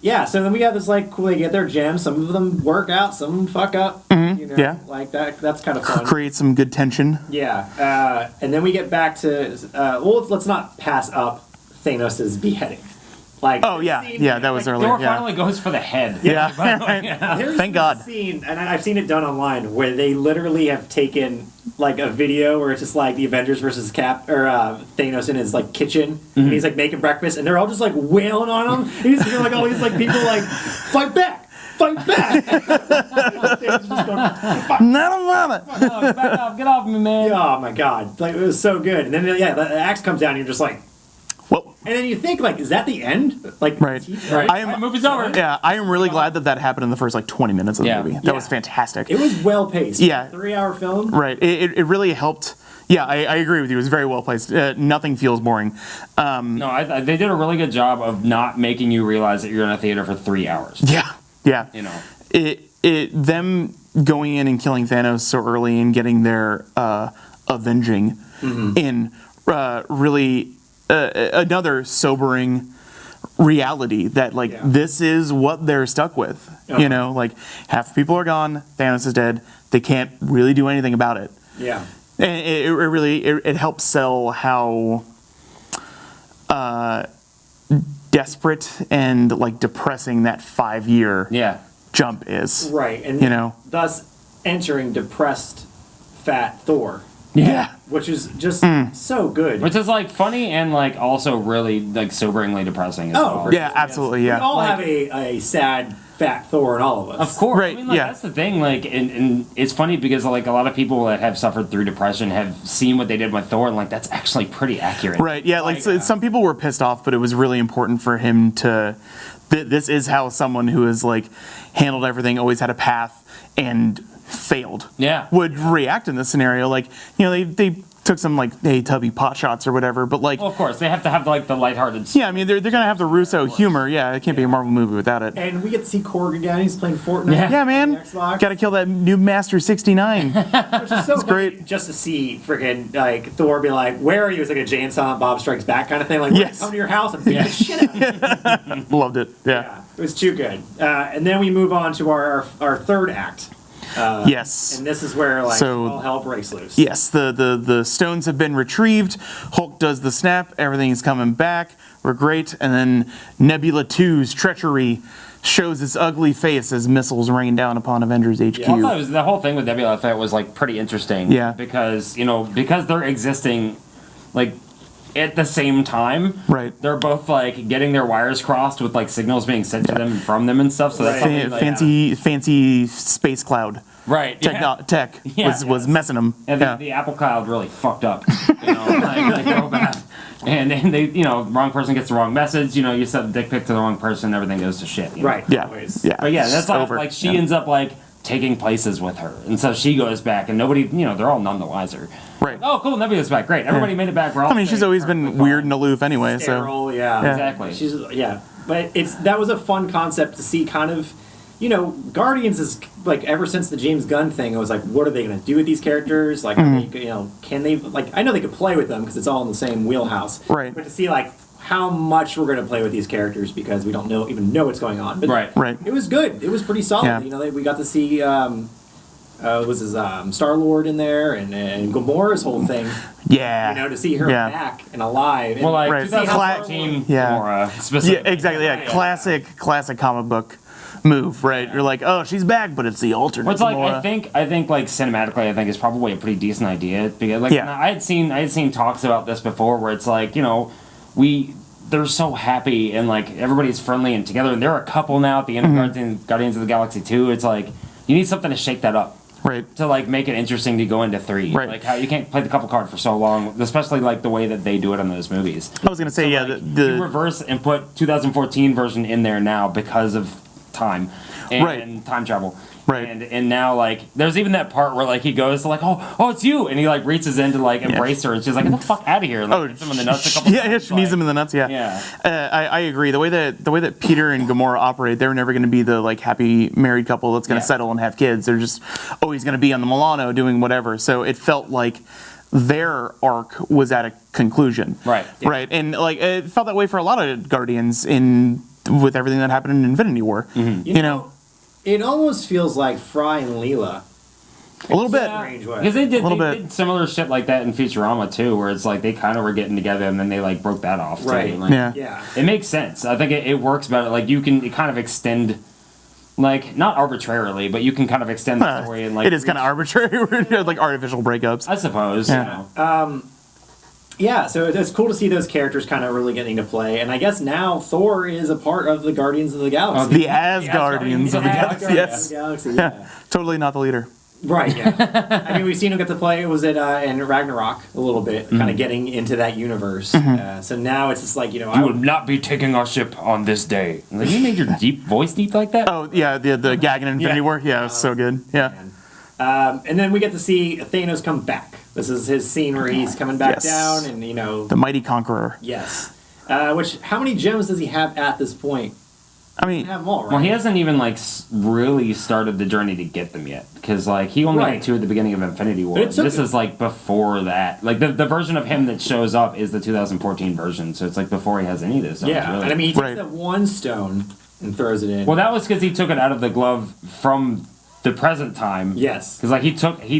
Yeah. So then we got this cool. They get their gems. Some of them work out. Some of them fuck up. Like that. That's kind of fun. Create some good tension. Yeah. And then we get back to let's not pass up Thanos' beheading. That was earlier. Thor finally goes for the head. There's Thank God. Scene, and I've seen it done online, where they literally have taken a video where it's just the Avengers versus Cap or Thanos in his kitchen, and he's making breakfast, and they're all just wailing on him. And he's hear all these people fight back. Fight back! Get off me, man! Oh my God! It was so good. And then the axe comes down, and you're just whoa. And then you think, is that the end? Right. The movie's over. Yeah, I am really glad that happened in the first 20 minutes of the movie. That was fantastic. It was well paced. Yeah. 3-hour film. Right. It really helped. Yeah, I agree with you. It was very well placed. Nothing feels boring. No, they did a really good job of not making you realize that you're in a theater for 3 hours. Yeah. Them going in and killing Thanos so early and getting their avenging in really another sobering reality that this is what they're stuck with. Half the people are gone, Thanos is dead, they can't really do anything about it. And it really helps sell how desperate and depressing that 5-year jump is. Right. And thus entering depressed fat Thor. Which is just so good. Which is funny and also really soberingly depressing as well. Yeah, absolutely. Yeah. We all have a sad fat Thor in all of us. Of course. Right. I mean, that's the thing. And it's funny because a lot of people that have suffered through depression have seen what they did with Thor, and that's actually pretty accurate. Right. Yeah. Some people were pissed off, but it was really important for him to. This is how someone who has handled everything, always had a path, and failed would react in this scenario. They took some tubby pot shots or whatever, but well, of course they have to have the lighthearted I mean they're gonna have the Russo humor. It can't be a Marvel movie without it. And we get to see Korg again. He's playing Fortnite. Yeah, man. Gotta kill that noob master 69. Which is so great just to see freaking Thor be where are you? It's a Jay and Silent Bob Strikes Back kind of thing. Come to your house and beat the shit out of you. Loved it. Yeah. It was too good. And then we move on to our third act. Yes. And this is where all hell breaks loose. Yes, the stones have been retrieved. Hulk does the snap. Everything is coming back. We're great. And then Nebula 2's treachery shows its ugly face as missiles rain down upon Avengers HQ. Yeah, I thought the whole thing with Nebula I thought was pretty interesting. Yeah. Because they're existing at the same time. Right. They're both getting their wires crossed with signals being sent to them and from them and stuff. So that's fancy space cloud. Right. Tech was messing them. And the Apple Cloud really fucked up. Real bad. And they, wrong person gets the wrong message. You send a dick pic to the wrong person, everything goes to shit. Right. Yeah. Always. Yeah. But yeah, that's over. like she ends up like taking places with her, and so she goes back, and nobody, they're all none the wiser. Right. Oh, cool, Nebby goes back. Great, everybody made it back. We're all I mean, she's safe, always been perfectly weird fine. and aloof anyway. Sterile, So yeah. Exactly. But that was a fun concept to see. Kind of, Guardians is like ever since the James Gunn thing. It was like, what are they going to do with these characters? Like, are they, can they? Like, I know they could play with them because it's all in the same wheelhouse. Right. But to see like how much we're going to play with these characters because we don't even know what's going on. But Right. It was good. It was pretty solid. Yeah. We got to see. Was his Star-Lord in there and Gamora's whole thing. yeah. To see her back and alive. Well, like Right. 2014 Yeah. Gamora specifically. Yeah, exactly. Yeah, classic comic book move, right? You're like, oh, she's back, but it's the alternate. Which, like, Gamora. I think, like, cinematically, I think is probably a pretty decent idea because, like, I had seen talks about this before where it's like, they're so happy and like everybody's friendly and together, and they're a couple now at the end of Guardians of the Galaxy 2. It's like you need something to shake that up. Right. To like make it interesting to go into 3. Right. Like how you can't play the couple card for so long, especially like the way that they do it on those movies. I was gonna say, You reverse and put 2014 version in there now because of time and time travel. Right. And now like there's even that part where like he goes to like oh it's you, and he like reaches in to like embrace her, and she's like, get the fuck out of here, and like hits him in the nuts a couple times. She knees him in the nuts. Yeah. I agree. The way that Peter and Gamora operate, they're never going to be the like happy married couple that's going to settle and have kids. They're just always going to be on the Milano doing whatever. So it felt like their arc was at a conclusion. Right. Right. And like it felt that way for a lot of Guardians with everything that happened in Infinity War. You know. It almost feels like Fry and Leela. A little bit. Because they did similar shit like that in Futurama too, where it's like they kind of were getting together and then they like broke that off. Too. Right. Like, Yeah. It makes sense. I think it works better. Like it kind of extend, like not arbitrarily, but you can kind of extend the story and like it is kind of arbitrary, like artificial breakups. I suppose. Yeah. Yeah, so it's cool to see those characters kind of really getting to play, and I guess now Thor is a part of the Guardians of the Galaxy. The Asgardians of the Galaxy. Yes. Yeah. Totally not the leader. Right, yeah. I mean, we've seen him get to play, in Ragnarok a little bit, kind of getting into that universe. So now it's just like, You would not be taking our ship on this day. Like, you made your voice deep like that? Oh, yeah, the gag in Infinity War. Yeah, it was so good. Yeah. and then we get to see Thanos come back. This is his scene where he's coming back down, and the mighty conqueror. Yes. How many gems does he have at this point? I mean, Have them all, right? Well, he hasn't even like really started the journey to get them yet, because like he only had 2 at the beginning of Infinity War. This is like before that. Like the version of him that shows up is the 2014 version, so it's like before he has any of this stuff. Yeah, really. and I mean, he takes that one stone and throws it in. Well, that was because he took it out of the glove from the present time. Yes. Because like he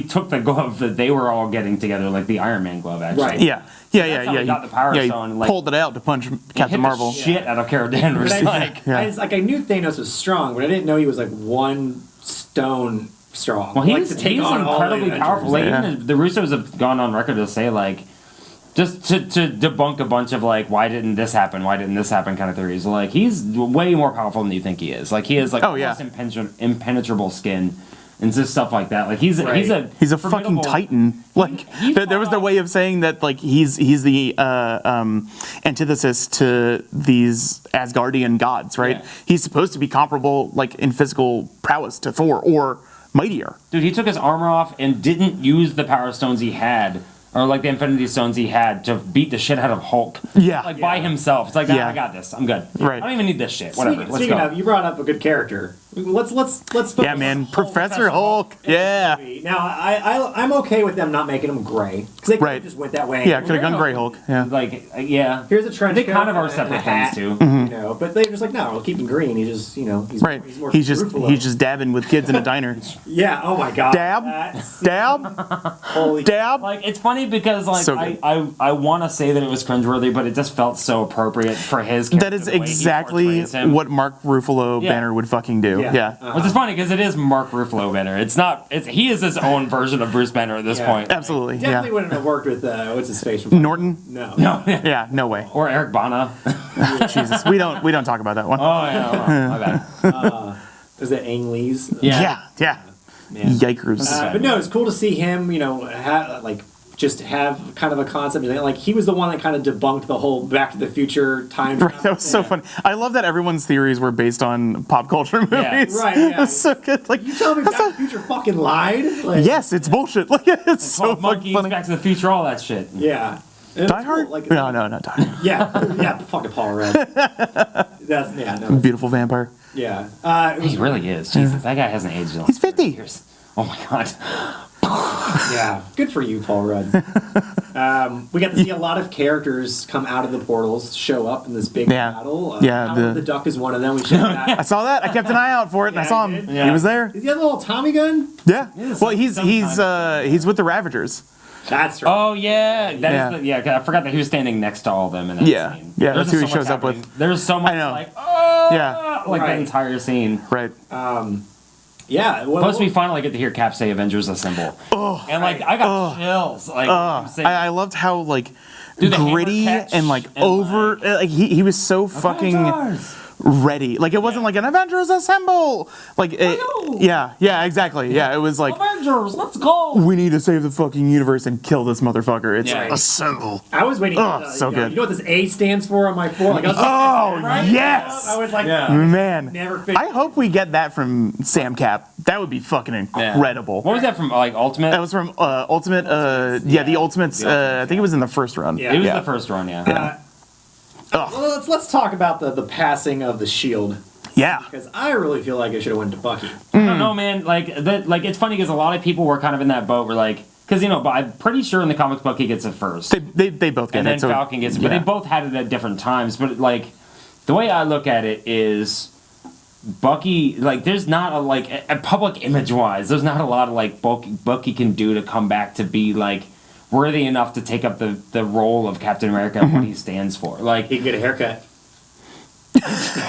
took the glove that they were all getting together, like the Iron Man glove, actually. Right. Yeah. That's how he got the Power Stone. He Like, pulled it out to punch Captain Marvel. Shit out of Carol Danvers. I knew Thanos was strong, but I didn't know he was like one stone strong. Well, like, he's incredibly powerful. Like, even the Russos have gone on record to say like, just to debunk a bunch of like, why didn't this happen kind of theories. Like, he's way more powerful than you think he is. Like, he has like almost impenetrable skin. And just stuff like that. Like he's a fucking titan. Like there was the way of saying that like he's the antithesis to these Asgardian gods, right? Yeah. He's supposed to be comparable like in physical prowess to Thor or mightier. Dude, he took his armor off and didn't use the Power Stones he had. Or like the Infinity Stones he had to beat the shit out of Hulk. Yeah. Like by himself. It's like, I got this. I'm good. Right. I don't even need this shit. Whatever. Let's Speaking go. of, you brought up a good character. Let's focus Yeah, man. on Professor Hulk. Yeah. Now I'm okay with them not making him gray because they could have just went that way. Yeah, could have gone Gray Hulk. Yeah. Like, yeah. Here's a trench They coat kind of are and a separate hat, things too. But they're just like, no, we'll keep him green. He's just, he's Right. more He's Ruffalo. just dabbing with kids in a diner. Yeah. Oh my god. Dab. Holy. Dab. Like, it's funny because like So good. I want to say that it was cringeworthy, but it just felt so appropriate for his character. That is the way he exactly portrays him. what Mark Ruffalo Banner would fucking do. Yeah. Which is funny because it is Mark Ruffalo Banner. He is his own version of Bruce Banner at this point. Absolutely. Definitely wouldn't have worked with what's his face from Norton? No. Yeah, no way. Or Eric Bana. Jesus. We don't talk about that one. Oh yeah, my bad. Was it Ang Lee's? Yeah. Man. Yikers. But no, it's cool to see him. just have kind of a concept. Like he was the one that kind of debunked the whole Back to the Future time travel. Right, that was so funny. I love that everyone's theories were based on pop culture movies. Yeah. Right, yeah. That's so good. Like, You tell me Back to the Future fucking lied? Like, yes, it's bullshit. Like, it's so 12 fucking Monkeys, funny. Back to the Future, all that shit. Yeah. And Die it's Hard? cool, like, No, not Die Hard. Yeah, fucking Paul Rudd. No, Beautiful vampire. yeah. It He was, really is. Jesus, that guy hasn't aged in like He's 50. 30 years. Oh my god. yeah, good for you, Paul Rudd. We got to see a lot of characters come out of the portals, show up in this big Yeah. battle. Yeah, Howard the Duck is one of them. We showed that. I saw that. I kept an eye out for it, and I Yeah, saw you him. did? Yeah. He was there. Does he have a little Tommy gun? Yeah. Yeah, Well, he's sometimes. he's with the Ravagers. That's right. Oh yeah, that Yeah. is the, yeah. 'Cause I forgot that he was standing next to all of them in that Yeah. scene. Yeah, There's that's who he just so much shows up with. happening. There's so much I know. like oh Yeah. like Right. that entire scene. Right. Yeah. Well, Plus, we finally get to hear Cap say "Avengers Assemble," and like I got chills. Like him saying, I loved how like Do the hammer gritty catch and like and, over. Like he was so fucking "Avengers!" ready. Like it wasn't like an Avengers Assemble. Like it, yeah, exactly. Yeah, it was like Avengers, let's go. we need to save the fucking universe and kill this motherfucker. It's Yeah. Assemble. I was waiting. So good. You know what this A stands for on my board? Like, I was Oh right? yes. I was like, Man, Never finished. I hope we get that from Sam Cap. That would be fucking Yeah. incredible. What was that from? Like Ultimate? That was from Ultimate. Yeah, the Ultimates. I think it was in the first run. Yeah. it was the first run. Yeah. well, let's talk about the passing of the Shield. Yeah. Because I really feel like it should have went to Bucky. I don't know, man. Like it's funny because a lot of people were kind of in that boat. Where like, because but I'm pretty sure in the comics Bucky gets it first, They both get and it. then so, Falcon gets it. But yeah. they both had it at different times. But like, the way I look at it is, Bucky, like, there's not a public image wise, there's not a lot of like Bucky can do to come back to be like worthy enough to take up the role of Captain America and what he stands for. Like, He can get a haircut. Sure.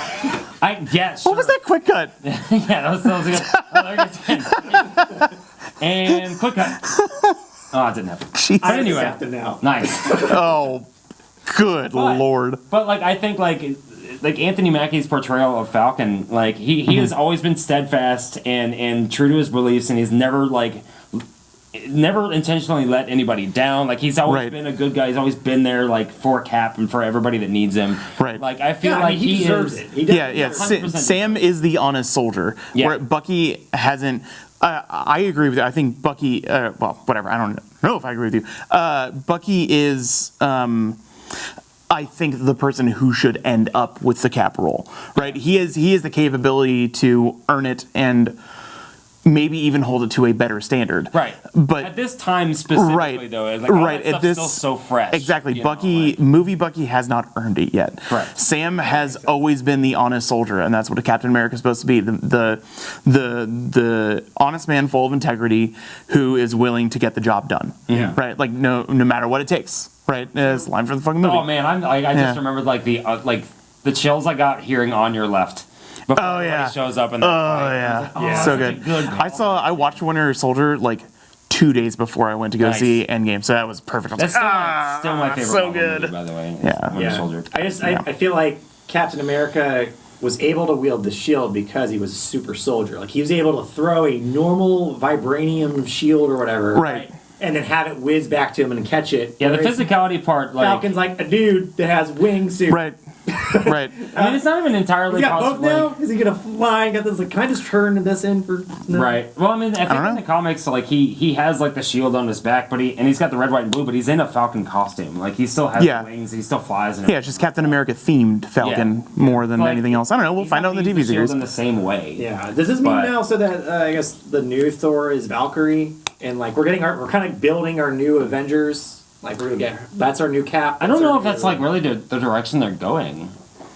What was that quick cut? Yeah, that was good. Oh, there it is. And quick cut. Oh, it didn't happen. Jeez. But anyway, Accept it now. nice. Oh, good lord. But like, I think like Anthony Mackie's portrayal of Falcon, like he has always been steadfast and true to his beliefs, and he's never intentionally let anybody down. Like he's always Right. been a good guy. He's always been there like for Cap and for everybody that needs him. Right. Like I feel Yeah, I like mean, he deserves is. it. He Yeah, definitely yeah. deserves it. 100% Sam is the honest soldier. Yeah. Where Bucky hasn't. I agree with you. I think Bucky. Well, whatever. I don't know if I agree with you. Bucky is. I think the person who should end up with the Cap role, right? He has the capability to earn it and maybe even hold it to a better standard. Right. But at this time specifically, right, though, like, all right. that At stuff's this still so fresh. Exactly. you know, Bucky, like- movie Bucky has not earned it yet. Correct. Sam has always been the honest soldier, and that's what a Captain America is supposed to be. The honest man full of integrity who is willing to get the job done. Yeah. Right? Like no matter what it takes. Right? It's a line for the fucking movie. Oh man, I Yeah. just remembered like the chills I got hearing On Your Left. Before Oh, yeah. everybody shows up in that Oh fight. yeah. I was like, So that's good. a good call. I watched Winter Soldier like 2 days before I went to go Nice. see Endgame, so that was perfect. I was That's like, still my favorite so Marvel good. movie, by the way. Yeah. Winter Soldier. I feel like Captain America was able to wield the shield because he was a super soldier. Like he was able to throw a normal vibranium shield or whatever, Right. and then have it whiz back to him and catch it. Yeah, the Whereas physicality part, like Falcon's like a dude that has wingsuit. Right. Right. I mean, it's not even entirely He's got both possible. now. Is he gonna fly? Got this? Like, can I just turn this in for? No. Right. Well, I mean, I think don't in know. the comics, like he has like the shield on his back, but he's got the red, white, and blue, but he's in a Falcon costume. Like he still has Yeah. wings, he still flies. And Yeah, it's just Captain America themed Falcon more than Like, anything else. I don't know. We'll he's find not out in the gonna TV use the shield series. in the same way. Yeah. Does this mean But- now so that I guess the new Thor is Valkyrie, and like we're kind of building our new Avengers. Like we're gonna get that's our new Cap. I don't know if That's that's like really the direction they're going.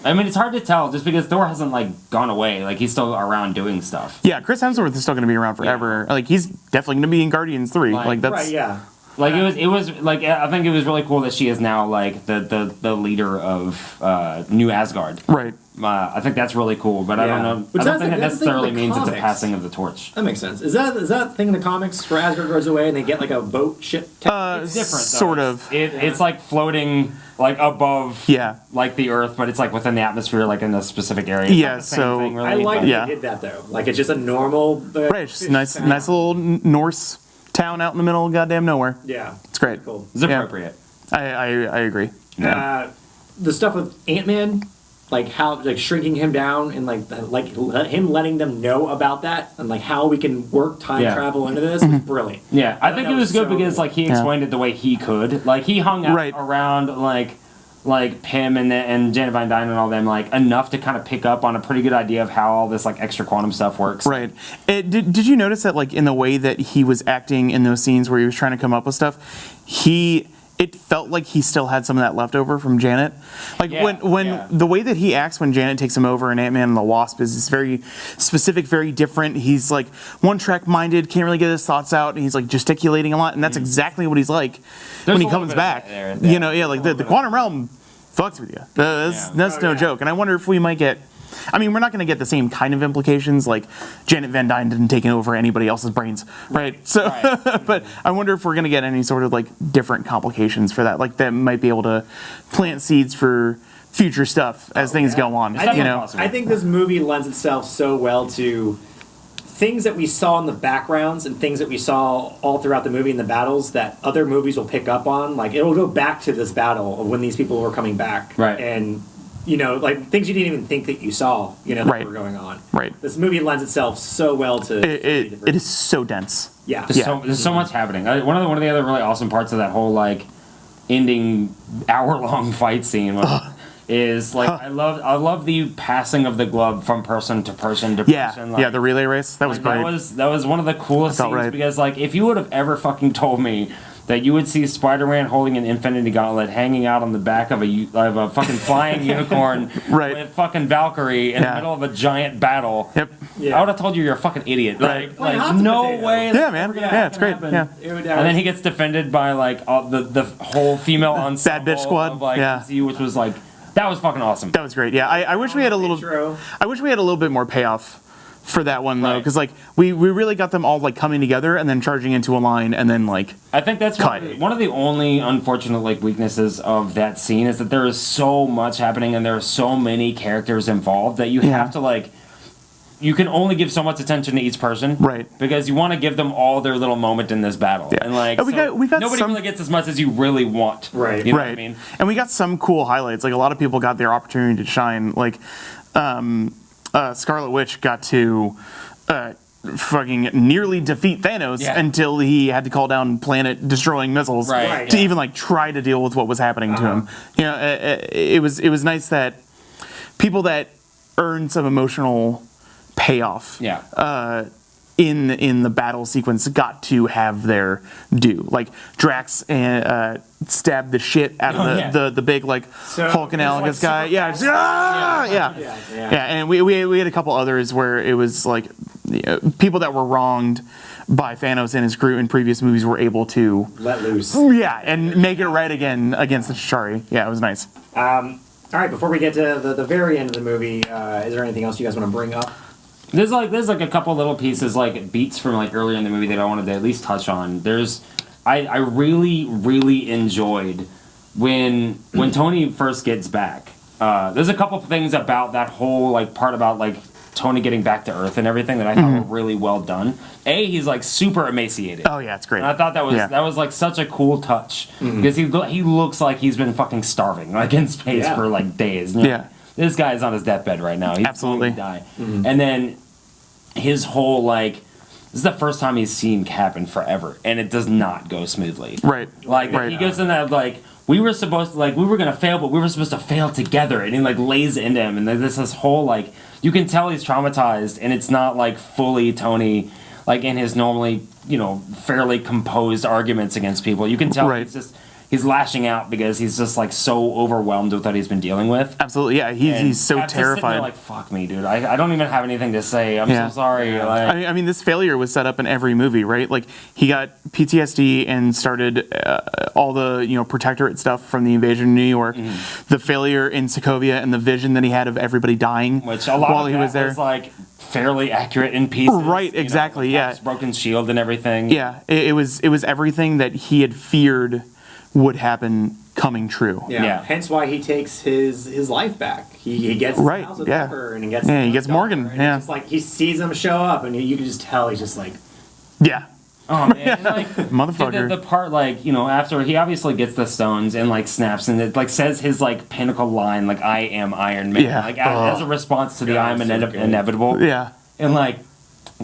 I mean, it's hard to tell just because Thor hasn't like gone away. Like he's still around doing stuff. Yeah, Chris Hemsworth is still going to be around forever. Like he's definitely going to be in Guardians 3. Like that's right. Yeah. Like it was like I think it was really cool that she is now like the leader of New Asgard. right. I think that's really cool, but I don't know. But I don't think that that's the thing necessarily with the means it's a comics. passing of the torch. That makes sense. Is that a thing in the comics where Asgard goes away and they get like a boat ship? It's different. Though. Sort of. It's like floating like above. Yeah. Like the Earth, but it's like within the atmosphere, like in a specific area. Yeah, It's not the same so- thing, really, I like but- that Yeah. they did that though. Like it's just a normal. Right. Just nice little Norse town out in the middle of goddamn nowhere. Yeah. It's great. Cool. It's appropriate. I agree. The stuff with Ant-Man, like how like shrinking him down and like him letting them know about that and like how we can work time travel into this was brilliant. Yeah, I think it was good because cool. like he explained it the way he could. Like he hung out Right. around like Pym and Janet Van Dyne and all them like enough to kind of pick up on a pretty good idea of how all this like extra quantum stuff works. Right. Did you notice that like in the way that he was acting in those scenes where he was trying to come up with stuff, it felt like he still had some of that left over from Janet. Like when the way that he acts when Janet takes him over in Ant-Man and the Wasp is very specific, very different. He's like one-track minded, can't really get his thoughts out, and he's like gesticulating a lot, and that's exactly what he's like when he comes back. You know, like the quantum realm fucks with you. That's no joke. And I wonder if we might get... I mean, we're not going to get the same kind of implications, like Janet Van Dyne didn't take over anybody else's brains, right? So, but I wonder if we're going to get any sort of like different complications for that, like that might be able to plant seeds for future stuff as things go on. I think this movie lends itself so well to things that we saw in the backgrounds and things that we saw all throughout the movie in the battles that other movies will pick up on. Like it'll go back to this battle of when these people were coming back, right? And like things you didn't even think that you saw, that were going on. Right. This movie lends itself so well to. It is so dense. Yeah. There's so much happening. One of the other really awesome parts of that whole like ending hour-long fight scene is like I love the passing of the glove from person to person to person. Like, the relay race. That was great. That was one of the coolest scenes because like if you would have ever fucking told me that you would see Spider-Man holding an Infinity Gauntlet hanging out on the back of a fucking flying unicorn with fucking Valkyrie in the middle of a giant battle. Yep. I would have told you you're a fucking idiot. Like no way. Yeah, man. Yeah, it's great. Yeah. And then he gets defended by like all the whole female ensemble Bad bitch squad. Of, like, DC, which was like that was fucking awesome. That was great. Yeah, I wish we had a little. I wish we had a little bit more payoff for that one though, because like we really got them all like coming together and then charging into a line and then like I think that's one of the only unfortunate like weaknesses of that scene is that there is so much happening and there are so many characters involved that you have to like you can only give so much attention to each person, right? Because you want to give them all their little moment in this battle, and like we got nobody really gets as much as you really want, right? You know what I mean? And we got some cool highlights. Like a lot of people got their opportunity to shine. Like Scarlet Witch got to fucking nearly defeat Thanos until he had to call down planet-destroying missiles to even like try to deal with what was happening to him. You know, it was nice that people that earned some emotional payoff in the battle sequence got to have their due. Like Drax stabbed the shit out of the big like Hulk analogous guy. And we had a couple others where it was like people that were wronged by Thanos and his crew in previous movies were able to let loose. And make it right again against the Chitauri. Yeah, it was nice. All right, before we get to the very end of the movie, is there anything else you guys want to bring up? There's like a couple little pieces, like beats from like earlier in the movie that I wanted to at least touch on. I really enjoyed when Tony first gets back. There's a couple things about that whole like part about like Tony getting back to Earth and everything that I thought were really well done. He's like super emaciated. Oh yeah, it's great. And I thought that was like such a cool touch because he looks like he's been fucking starving like in space for like days. You know? This guy is on his deathbed right now. He's absolutely going to die. And then his whole like this is the first time he's seen Cap in forever, and it does not go smoothly. Right. Like he goes in that like we were gonna fail, but we were supposed to fail together, and he like lays into him, and there's this whole like you can tell he's traumatized, and it's not like fully Tony like in his normally fairly composed arguments against people. You can tell he's lashing out because he's just like so overwhelmed with what he's been dealing with. Absolutely, yeah. He's so Cap's terrified. There like, fuck me, dude. I don't even have anything to say. I'm so sorry. Yeah. Like, I mean, this failure was set up in every movie, right? Like he got PTSD and started all the protectorate stuff from the invasion of New York. The failure in Sokovia and the vision that he had of everybody dying which a lot while of he that was there. Was like fairly accurate in pieces. Right, exactly. Cap's broken shield and everything. Yeah, it was everything that he had feared would happen coming true. Yeah. Hence why he takes his life back. He gets his house with Pepper and he gets Morgan. And it's like he sees him show up and you can just tell he's just like Oh man, and, like Motherfucker. The part like after he obviously gets the stones and like snaps and it like says his like pinnacle line like I am Iron Man like as a response to the I am inevitable. Yeah. And like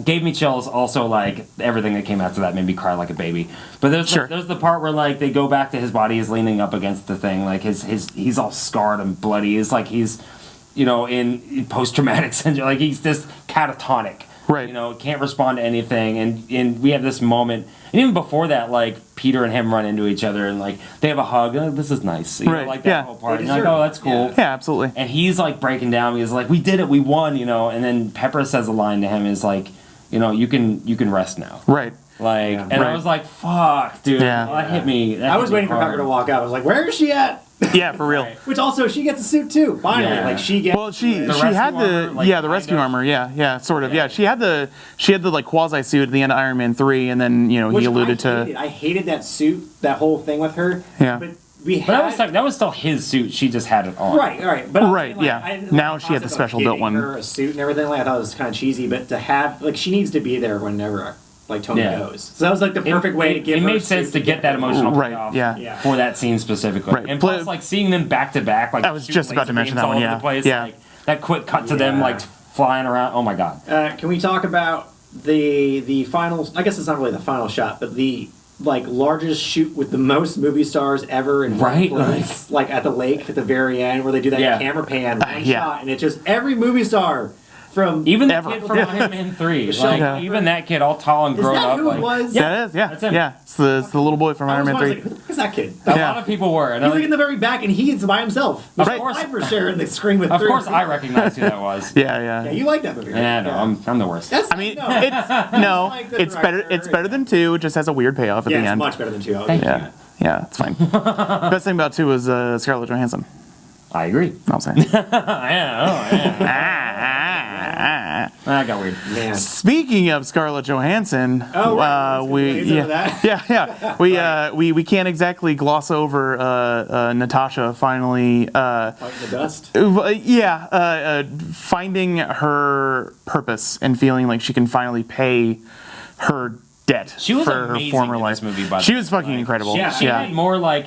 gave me chills. Also like everything that came after that made me cry like a baby. But there's the part where like they go back to his body is leaning up against the thing like his he's all scarred and bloody. It's like he's in post-traumatic syndrome like he's just catatonic. Right. Can't respond to anything. And we have this moment. And even before that, like, Peter and him run into each other and, like, they have a hug. Oh, this is nice. Right. Like that whole part. And you're like, oh, that's cool. Yeah, absolutely. And he's, like, breaking down. He's like, we did it. We won, And then Pepper says a line to him is like, you can rest now. Right. Like, and I was like, fuck, dude. Yeah. That hit me. I was waiting for Pepper to walk out. I was like, where is she at? Yeah, for real. Which also, she gets a suit too. Finally, Yeah. like she gets. Well, she The had rescue the armor, like, the rescue armor. Yeah, sort of. Yeah. Yeah, she had the like quasi suit at the end of Iron Man 3, and then Which he alluded I hated that suit, that whole thing with her. Yeah. But that was still his suit. She just had it on. Right. But Right, yeah. Now she had the special built one. Her a suit and everything. Like I thought it was kind of cheesy, but to have like she needs to be there whenever like Tony goes. So that was like the perfect way to give. It her made sense to get that emotional Right, payoff yeah. for that scene specifically. Right. And plus, like seeing them back to back, like I was just about to mention that one, all over yeah. the place, Yeah. like, that quick cut to them like flying around. Oh my god! Can we talk about the final? I guess it's not really the final shot, but the like largest shoot with the most movie stars ever in one place, like at the lake at the very end, where they do that camera pan, one shot, and it's just every movie star. From even the kid from Iron Man 3, like even that kid, all tall and grown up. Who like, it was? Yeah, it is. Yeah, that's him. Yeah. It's the little boy from Iron Man 3. Like, who the fuck is that kid? A lot of people were. And He's like in the very back, and he's by himself. Of There's course. Piper sharing the screen with. Of course, I recognized who that was. Yeah, you like that movie? Right? Yeah, no, I'm the worst. That's, I mean, no, it's better. It's better than 2. It just has a weird payoff at the it's end. much better than 2. Yeah, it's fine. Best thing about 2 was Scarlett Johansson. I agree. I'll say. That got weird. Man. Speaking of Scarlett Johansson, we can't exactly gloss over Natasha finally the dust. finding her purpose and feeling like she can finally pay her debt She was for her amazing former in life. this movie, by the She way. was fucking incredible. She had more like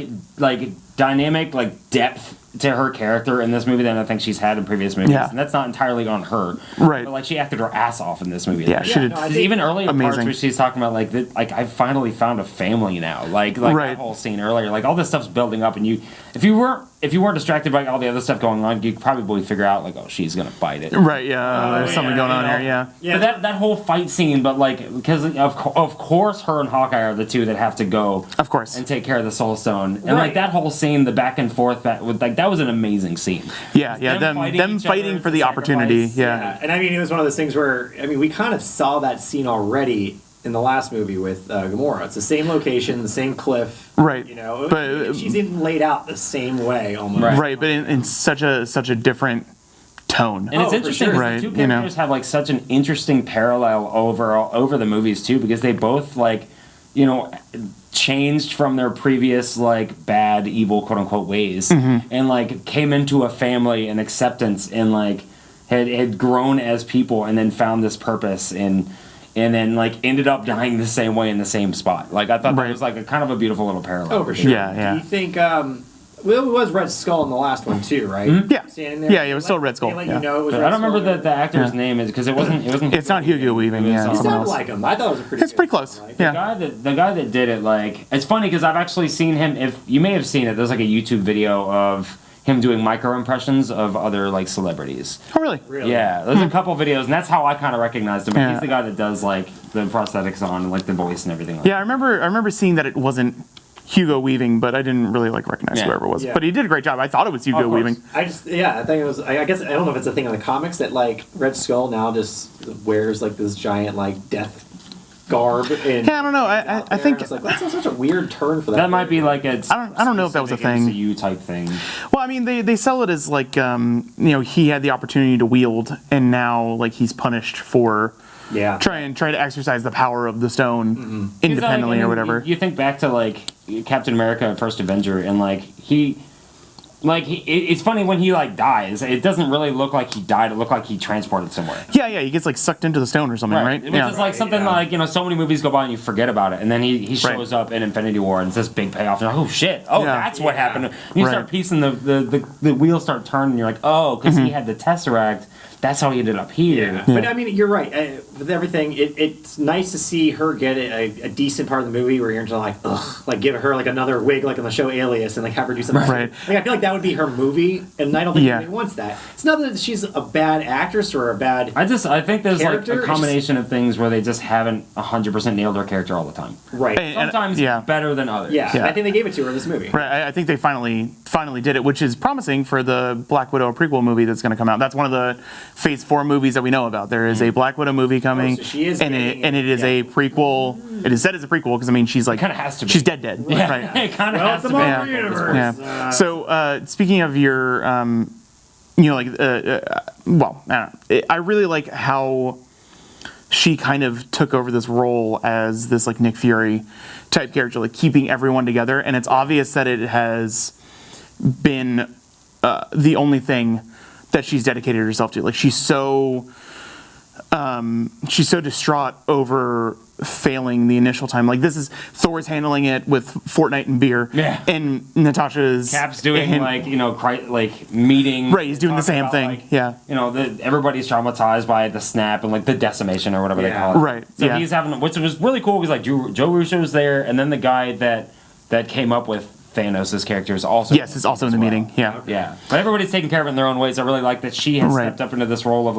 dynamic like depth to her character in this movie than I think she's had in previous movies, and that's not entirely on her. Right. But like she acted her ass off in this movie. Yeah, she did. Even earlier parts amazing. where she's talking about like I finally found a family now. Like that whole scene earlier, like all this stuff's building up, and if you weren't distracted by all the other stuff going on, you'd probably figure out like, oh, she's gonna bite it. Right. Yeah. There's something going on here. Yeah. But that whole fight scene, but like because of course her and Hawkeye are the two that have to go. Of course. And take care of the Soul Stone, and like that whole scene, the back and forth, that was an amazing scene. Yeah. Them fighting for the opportunity. Yeah. And I mean, it was one of those things where we kind of saw that scene already in the last movie with Gamora. It's the same location, the same cliff. Right. But she's even laid out the same way almost. Right, but in such a different tone. And it's interesting because the two characters have like such an interesting parallel over the movies too, because they both like changed from their previous like bad, evil, quote unquote ways, and like came into a family and acceptance and like had grown as people and then found this purpose and then like ended up dying the same way in the same spot. Like I thought that was like a kind of a beautiful little parallel. Oh, for sure. Yeah. Do you think it was Red Skull in the last one too, right? Yeah. There, it was still Red Skull. It Yeah. was I Red don't remember Skull. the actor's name is because it wasn't. It's not Hugo Weaving. Yeah, It someone sounded else. like him. I thought it was a pretty. It's pretty close. Yeah. The guy that did it, like, it's funny because I've actually seen him. If you may have seen it, there's like a YouTube video of him doing micro impressions of other like celebrities. Oh, really? Yeah, there's a couple videos, and that's how I kind of recognized him. He's the guy that does like the prosthetics on, and, like the voice and everything. I remember seeing that it wasn't Hugo Weaving, but I didn't really like recognize whoever it was. But he did a great job. I thought it was Hugo Weaving. I think it was. I guess I don't know if it's a thing in the comics that like Red Skull now just wears like this giant like death garb. And I don't know. I think it's like that's such a weird turn for that. That might be like a. I don't know if that was a thing. MCU type thing. Well, I mean, they sell it as like he had the opportunity to wield, and now like he's punished for. Yeah. Try to exercise the power of the stone independently or whatever. You think back to like Captain America, First Avenger, and like he like it's funny when he like dies. It doesn't really look like he died. It looked like he transported somewhere. Yeah, he gets like sucked into the stone or something, right? Which is like something like so many movies go by and you forget about it, and then he shows up in Infinity War and it's this big payoff. And you're like, oh shit! Oh, that's what happened. And you start piecing the wheels start turning. And you're like, oh, because he had the Tesseract. That's how he ended up here. Yeah. But I mean, you're right. With everything, it's nice to see her get a decent part of the movie where you're into like, ugh, like give her like another wig like on the show Alias and like have her do something. Right. Like I feel like that would be her movie, and I don't think anybody wants that. It's not that she's a bad actress or a bad. I think there's character. like a combination of things where they just haven't 100% nailed her character all the time. Right. Sometimes better than others. Yeah. I think they gave it to her in this movie. Right. I think they finally did it, which is promising for the Black Widow prequel movie that's going to come out. That's one of the Phase 4 movies that we know about. There is a Black Widow movie coming, so she is and it is a prequel. It is said as a prequel because I mean she's like kind of has to be. She's dead. Yeah. Right. It kind of has to be. Marvel universe. Yeah. So speaking of your, well, I don't know. I really like how she kind of took over this role as this like Nick Fury type character, like keeping everyone together, and it's obvious that it has been the only thing that she's dedicated herself to. Like she's so distraught over failing the initial time. Like this is Thor's handling it with Fortnite and beer. Yeah. And Natasha's Cap's doing meeting. Right, he's doing the same thing. Everybody's traumatized by the snap and like the decimation or whatever they call it. Right. So he's having, which was really cool because like Joe Russo's there, and then the guy that came up with Thanos' character is also is also in the meeting. Yeah. Yeah. But everybody's taking care of it in their own ways. I really like that she has stepped up into this role of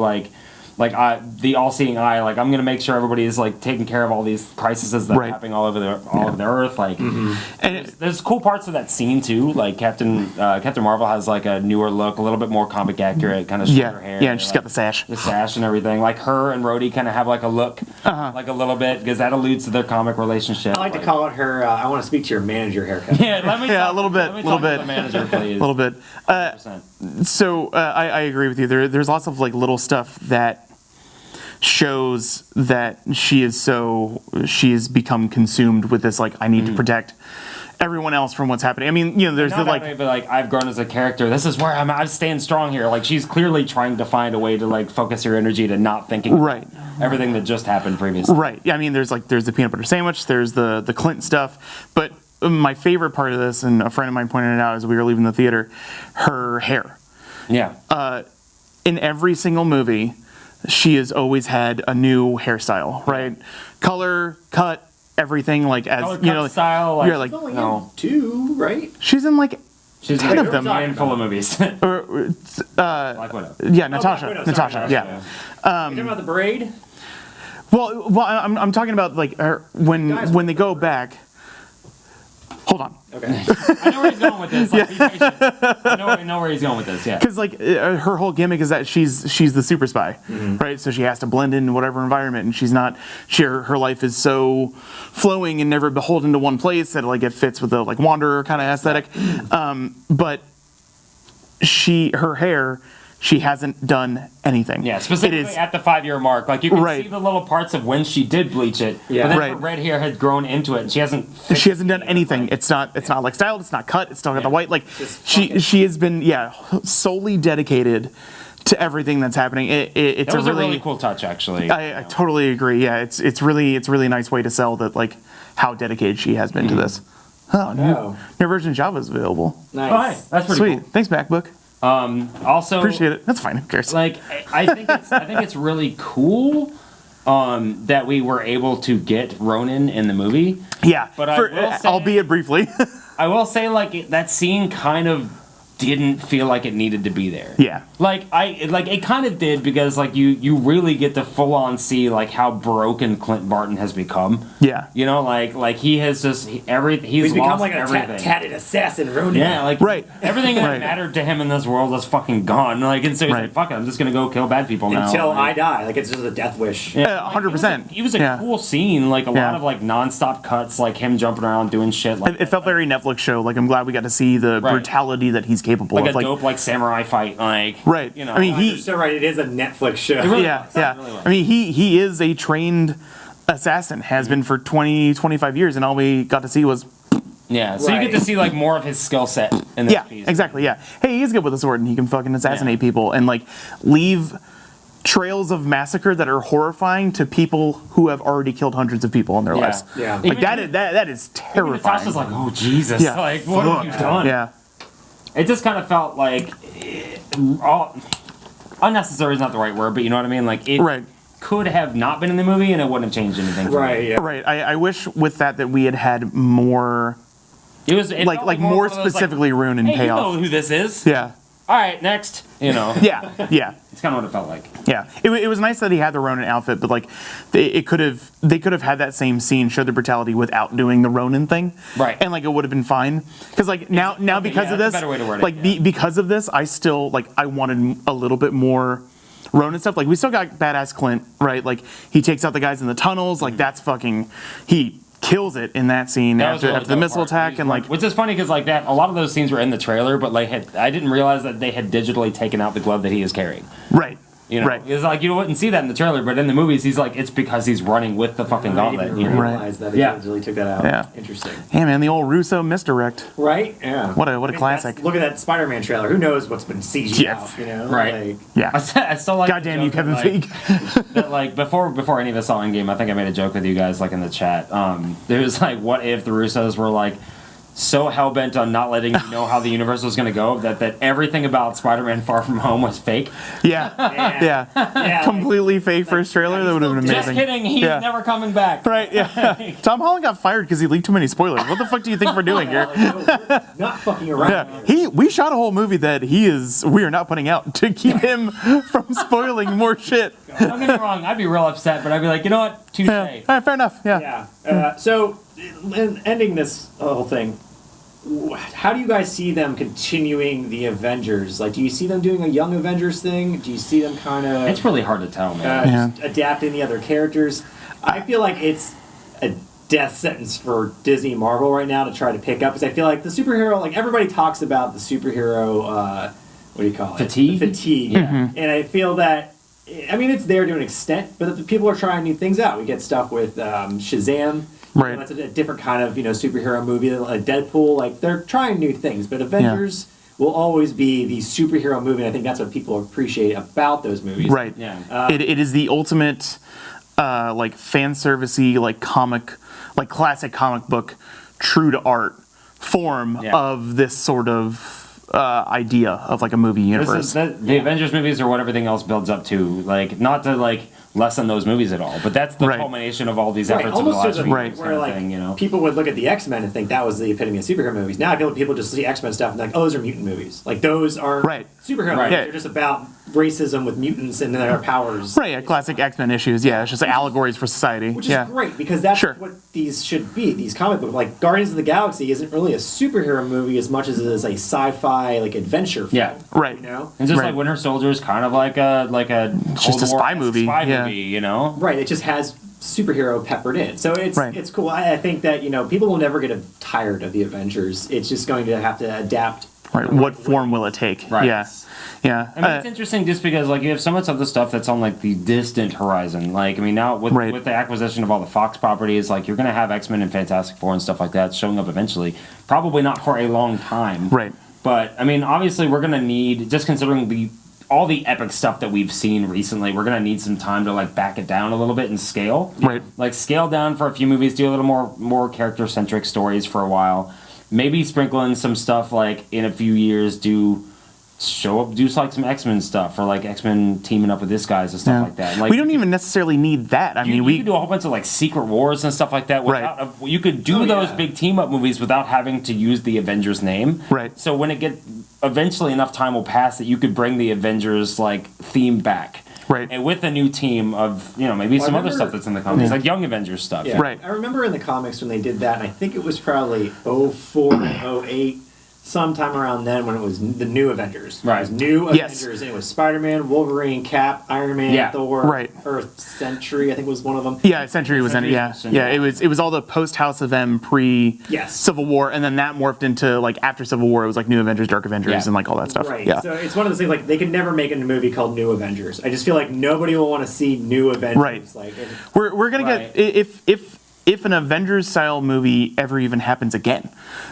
the all-seeing eye. Like I'm gonna make sure everybody is like taking care of all these crises that are happening all over the earth. Like, and there's cool parts of that scene too. Like Captain Marvel has like a newer look, a little bit more comic accurate, kind of shorter hair. Yeah, and she's got the sash and everything. Like her and Rhodey kind of have like a look, like a little bit, because that alludes to their comic relationship. I like to call it her. I want to speak to your manager haircut. A little bit. The manager, please. A little bit. So I agree with you. There's lots of like little stuff that shows that she has become consumed with this like I need to protect everyone else from what's happening. I mean, there's but I've grown as a character. This is where I'm staying strong here. Like she's clearly trying to find a way to like focus her energy to not thinking everything that just happened previously. Right. I mean, there's the peanut butter sandwich, there's the Clint stuff, but my favorite part of this, and a friend of mine pointed it out as we were leaving the theater, her hair. Yeah. In every single movie, she has always had a new hairstyle, right? Color, cut, everything. Like as color, style. Like, you're like no, two, right? She's in like 10 of them. A handful of movies. Black Widow. Yeah, Natasha. Black Widow, Natasha. Yeah. You talking about the braid? Well, I'm talking about like her when they go back. Hold on. Okay. I know where he's going with this. Like, be patient. I know where he's going with this. Yeah. Because like her whole gimmick is that she's the super spy, right? So she has to blend in whatever environment, and she's not. Her life is so flowing and never beholden to one place that like it fits with the like wanderer kind of aesthetic. But her hair. She hasn't done anything. Yeah, specifically at the 5-year mark. Like, you can see the little parts of when she did bleach it. Yeah. But then her red hair had grown into it, and she hasn't done anything. It's not like styled, it's not cut, it's still got the white. Like, she has been, solely dedicated to everything that's happening. It's a really cool touch, actually. I totally agree. Yeah, it's really a nice way to sell that, like, how dedicated she has been to this. New version of Java is available. Nice. Oh, hey, that's pretty sweet. Cool. Thanks, MacBook. Also, appreciate it. That's fine. Who cares? Like, I think it's really cool that we were able to get Ronan in the movie. Yeah, but albeit briefly. I will say, like, that scene kind of didn't feel like it needed to be there. Yeah. It kind of did, because like you really get to full on see like how broken Clint Barton has become. Yeah. Like he has just he's become like everything. a tatted assassin, Ronan. Yeah, like everything that mattered to him in this world is fucking gone. Like, and so he's like, fuck it, I'm just gonna go kill bad people now. Until I die. Like, it's just a death wish. Yeah, 100%. It was a cool scene, like a lot of like non-stop cuts, like him jumping around doing shit. Like it felt very Netflix show. Like, I'm glad we got to see the brutality that he's capable of. Like a dope like samurai fight, like I mean, you're so right. It is a Netflix show. Really yeah. Really I mean, he is a trained assassin. Has been for 20, 25 years, and all we got to see was Yeah, so you get to see like more of his skill set in this piece. Exactly. Yeah. Hey, he's good with a sword and he can fucking assassinate people and like leave trails of massacre that are horrifying to people who have already killed hundreds of people in their lives. Yeah. Like that is terrifying. Natasha's like, oh Jesus, like what have you done? Yeah. It just kind of felt like unnecessary is not the right word, but you know what I mean. Like it could have not been in the movie and it wouldn't have changed anything. For me. Yeah. Right. I wish with that we had more. It like more specifically Rune and payoff. You know who this is? Yeah. All right, next. You know. Yeah. It's kind of what it felt like. Yeah, it was nice that he had the Ronin outfit, but like they could have had that same scene show the brutality without doing the Ronin thing, right? And like it would have been fine because like now because of this, a better way to word like it, because of this, I still like I wanted a little bit more Ronin stuff. Like we still got badass Clint, right? Like he takes out the guys in the tunnels, like that's fucking he kills it in that scene after the missile attack and like which is funny because like that a lot of those scenes were in the trailer but like I didn't realize that they had digitally taken out the glove that he is carrying. Right. You know, it's like you wouldn't see that in the trailer, but in the movies, he's like, it's because he's running with the fucking gauntlet. I didn't even realize that he really took that out. Yeah. Interesting. Yeah, man, the old Russo misdirect. Right? Yeah. What a classic. Look at that Spider-Man trailer. Who knows what's been CG'd out, you know? Right. Like, yeah. I still like goddamn you, Kevin Feige. That like before any of us saw Endgame, I think I made a joke with you guys like in the chat. There was like, what if the Russos were like so hell-bent on not letting you know how the universe was going to go that everything about Spider-Man Far From Home was fake. Yeah. Completely fake first trailer. That would have been amazing. Just kidding. He's never coming back. Right, yeah. Tom Holland got fired because he leaked too many spoilers. What the fuck do you think we're doing here? Not fucking around. Yeah. We shot a whole movie that we are not putting out to keep him from spoiling more shit. Don't get me wrong. I'd be real upset, but I'd be like, you know what? Touche. Yeah. All right, fair enough. Yeah. So, in ending this whole thing, how do you guys see them continuing the Avengers? Like, do you see them doing a Young Avengers thing? Do you see them kind of... It's really hard to tell, man. Just adapting the other characters? I feel like it's a death sentence for Disney and Marvel right now to try to pick up, because I feel like the superhero... Like, everybody talks about the superhero... what do you call it? Fatigue? Fatigue. Yeah. And I feel that... I mean, it's there to an extent, but the people are trying new things out. We get stuff with Shazam. Right. You know, that's a different kind of superhero movie, like Deadpool. Like they're trying new things, but Avengers will always be the superhero movie. And I think that's what people appreciate about those movies. Right. Yeah. It is the ultimate like fan servicey like comic like classic comic book true to art form of this sort of idea of like a movie universe. The Avengers movies are what everything else builds up to. Like not to like lessen those movies at all, but that's the culmination of all these efforts of the last few years. Where like people would look at the X-Men and think that was the epitome of superhero movies. Now I feel like people just see X-Men stuff and like, oh, those are mutant movies. Like those aren't superhero movies. They're just about racism with mutants and their powers. Right, yeah, classic X-Men issues. Yeah, it's just allegories for society. Which is great because that's what these should be. These comic books, like Guardians of the Galaxy, isn't really a superhero movie as much as it is a sci-fi like adventure film. Yeah, right. You know, and just like Winter Soldier is kind of like a just a spy movie. You know, right? It just has superhero peppered in, so it's cool. I think that people will never get tired of the Avengers. It's just going to have to adapt. Right. What form will it take? Right. Yeah. Yeah. I mean, it's interesting just because like you have so much of the stuff that's on like the distant horizon. Like I mean, now with the acquisition of all the Fox properties, like you're going to have X-Men and Fantastic Four and stuff like that showing up eventually. Probably not for a long time. Right. But I mean, obviously, we're going to need, just considering all the epic stuff that we've seen recently, we're going to need some time to like back it down a little bit and scale. Right. Like scale down for a few movies, do a little more character centric stories for a while. Maybe sprinkle in some stuff like in a few years, do like some X-Men stuff, or like X-Men teaming up with this guys and stuff like that. And, like, we don't even necessarily need that. I mean, we could do a whole bunch of like Secret Wars and stuff like that. Without you could do those big team up movies without having to use the Avengers name. Right. So when eventually enough time will pass that you could bring the Avengers like theme back. Right. And with a new team of, maybe some other stuff that's in the comics, like Young Avengers stuff. Yeah. Right. I remember in the comics when they did that, and I think it was probably 04 and 08, sometime around then when it was the New Avengers. Right. It was New Avengers, and it was Spider-Man, Wolverine, Cap, Iron Man, Thor, Earth, Sentry, I think was one of them. Yeah, Sentry was in it, yeah. It was all the post-House of M, pre-Civil War, and then that morphed into, like, after Civil War, it was, like, New Avengers, Dark Avengers, and, like, all that stuff. Right. Yeah. So it's one of those things, like, they could never make a movie called New Avengers. I just feel like nobody will want to see New Avengers. Right. Like, we're going to get... if an Avengers style movie ever even happens again,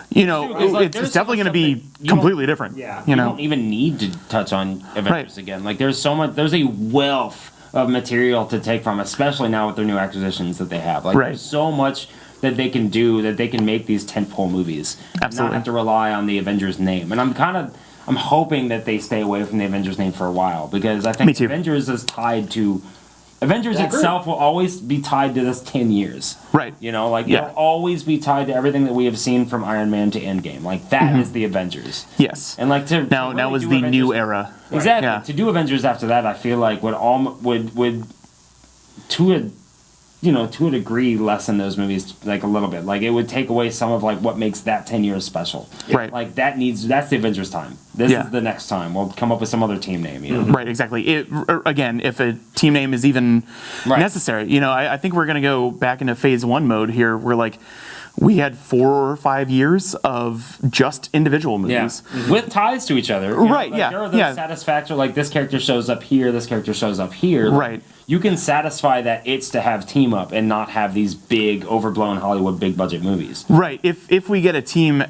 you know, True, 'cause, like, it's there's definitely going to be something you completely different. Yeah. You know, don't even need to touch on Avengers Right. again. Like there's so much. There's a wealth of material to take from, especially now with their new acquisitions that they have. Like Right. there's so much that they can do, that they can make these tentpole movies and Absolutely. not have to rely on the Avengers name. And I'm hoping that they stay away from the Avengers name for a while, because I Me think too. Avengers is tied to Avengers That group. itself will always be tied to this 10 years. Right. You know, like Yeah. it'll always be tied to everything that we have seen from Iron Man to Endgame. Like that is the Avengers. yes. And like to Now really is do the Avengers- new era. Exactly. Yeah. To do Avengers after that, I feel like would to a degree lessen those movies like a little bit. Like it would take away some of like what makes that 10 years special. Right. Like that's the Avengers time. This Yeah. is the next time. We'll come up with some other team name. You know. Right, exactly. Again, if a team name is even Right. necessary, you know, I think we're going to go back into phase 1 mode here. Where like we had 4 or 5 years of just individual Yeah, movies. with ties to each other. You know, Right, like, yeah, There are those yeah. satisfactory, like this character shows up here, this character shows up here. Like, Right. You can satisfy that it's to have team up and not have these big, overblown Hollywood big budget movies. Right. If we get a team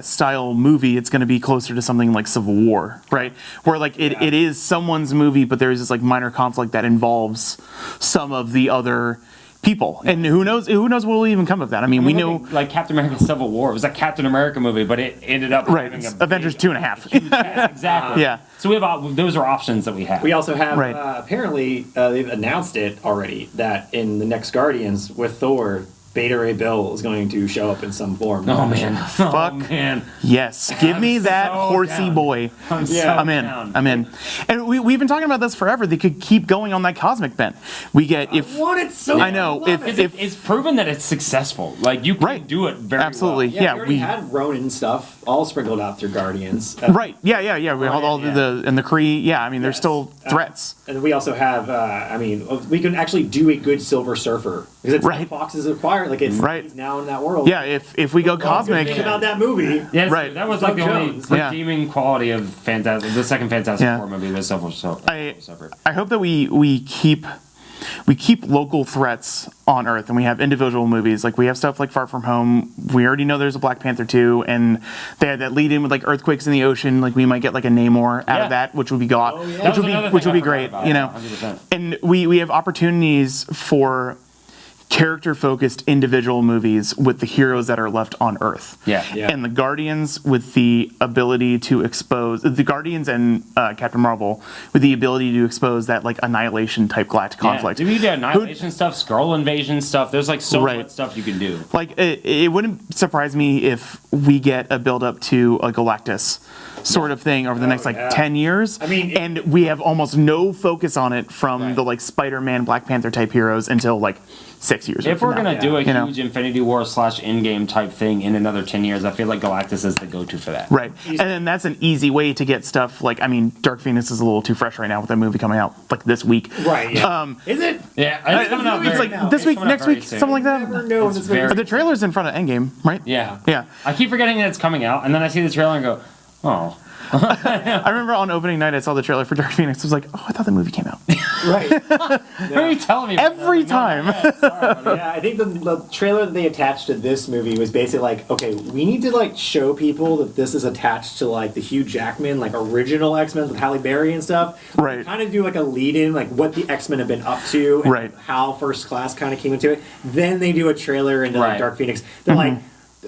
style movie, it's going to be closer to something like Civil War, right? Where like it is someone's movie, but there's this like minor conflict that involves some of the other people, and who knows what will even come of that. I mean, we know. Like Captain America: Civil War. It was a Captain America movie, but it ended up Right, having it's a Avengers big, 2.5. Yeah, exactly. Yeah. So we have those are options that we have. We also have Right. apparently they've announced it already that in the next Guardians with Thor, Beta Ray Bill is going to show up in some form. Oh man! Fuck. Oh, man! Yes, give me that so horsey down. boy. I'm so Yeah. I'm in. down. I'm in. And we've been talking about this forever. They could keep going on that cosmic bent. We get if I want it so I know, love if- it. It's proven that it's successful. Like you can Right. do it very Absolutely. well. yeah, yeah, we already we- had Ronin stuff all sprinkled out through Guardians. right. Yeah. We have all yeah. the and the Kree. Yeah, I mean, there's Yes. still threats. And we also have, we can actually do a good Silver Surfer because it's Right. Fox is acquired. Like it's Right. he's now in that world. Yeah, if we go One good cosmic, thing about that movie. Yes, Right. that was Doug like the only Jones. Yeah. redeeming quality of the second Fantastic Yeah. Four movie was Silver Surfer. I hope that we keep local threats on Earth, and we have individual movies. Like we have stuff like Far From Home. We already know there's a Black Panther 2, and they had that lead in with like earthquakes in the ocean. Like we might get like a Namor out Yeah. of that, which would be got, Oh, yeah. That was another which thing would I be forgot great. about. You know, 100%. and we have opportunities for character-focused individual movies with the heroes that are left on Earth. Yeah. Yeah. And the Guardians with the ability to expose the Guardians and Captain Marvel with the ability to expose that like annihilation type galactic conflict. Yeah. Dude, we did annihilation stuff, Skrull invasion stuff. There's like so Right. much stuff you can do. Like it wouldn't surprise me if we get a build up to a Galactus sort of thing over the next like yeah. 10 years. I mean, and we have almost no focus on it from Right. the like Spider-Man, Black Panther type heroes until like 6 years. If from we're now. gonna do a You know? huge Infinity War / Endgame type thing in another 10 years, I feel like Galactus is the go-to for that. Right, and then that's an easy way to get stuff like, I mean, Dark Phoenix is a little too fresh right now with that movie coming out like this week. Right. Yeah. Is it? Yeah, it's coming out It's very- like this it's week, coming out next very week, soon. something like that. Never know. It's It's very- The trailer's in front of Endgame, right? Yeah. Yeah. I keep forgetting that it's coming out, and then I see the trailer and go, oh. I remember on opening night I saw the trailer for Dark Phoenix. I was like, oh, I thought the movie came out. Right. Who are you telling me? about Every that? time. Yeah, I think the trailer that they attached to this movie was basically like, okay, we need to like show people that this is attached to like the Hugh Jackman like original X-Men with Halle Berry and stuff. Right. Kind of do like a lead in like what the X-Men have been up to and Right. how First Class kind of came into it. Then they do a trailer into like, Right. Dark Phoenix. They're like,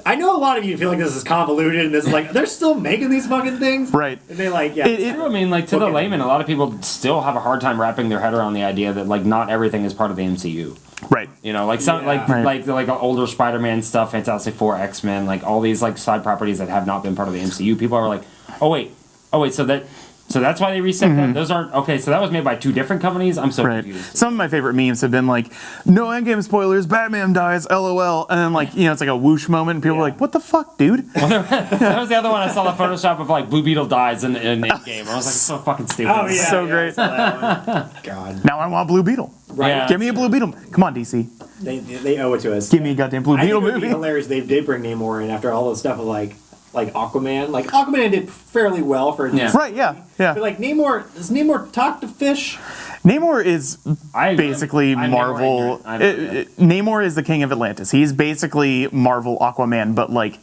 I know a lot of you feel like this is convoluted and this is like they're still making these fucking things. Right. And they like yeah. It- True, I mean, like to the Okay. layman, a lot of people still have a hard time wrapping their head around the idea that like not everything is part of the MCU. Right. You know, like some Yeah. like older Spider-Man stuff, Fantastic Four, X-Men, like all these like side properties that have not been part of the MCU. People are like, oh wait, so that's why they reset that. Those aren't okay. So that was made by two different companies. I'm so Right. confused. Some of my favorite memes have been like, no Endgame spoilers, Batman dies, LOL. And then like, you know, it's like a whoosh moment and people are like, what the fuck, dude? That was the other one I saw the Photoshop of like Blue Beetle dies in Endgame. I was like, so fucking stupid. Oh yeah. So yeah, great. I saw that one. God. Now I want Blue Beetle. Right. Yeah. Give me a Blue Beetle. Come on, DC. They owe it to us. Give me a goddamn Blue I think Beetle it would be movie. hilarious. They did bring Namor in after all the stuff of like like Aquaman. Like Aquaman did fairly well for a Right, yeah. But like does Namor talk to fish? Namor is basically I'm Marvel. Namor is the king of Atlantis. He's basically Marvel Aquaman, but like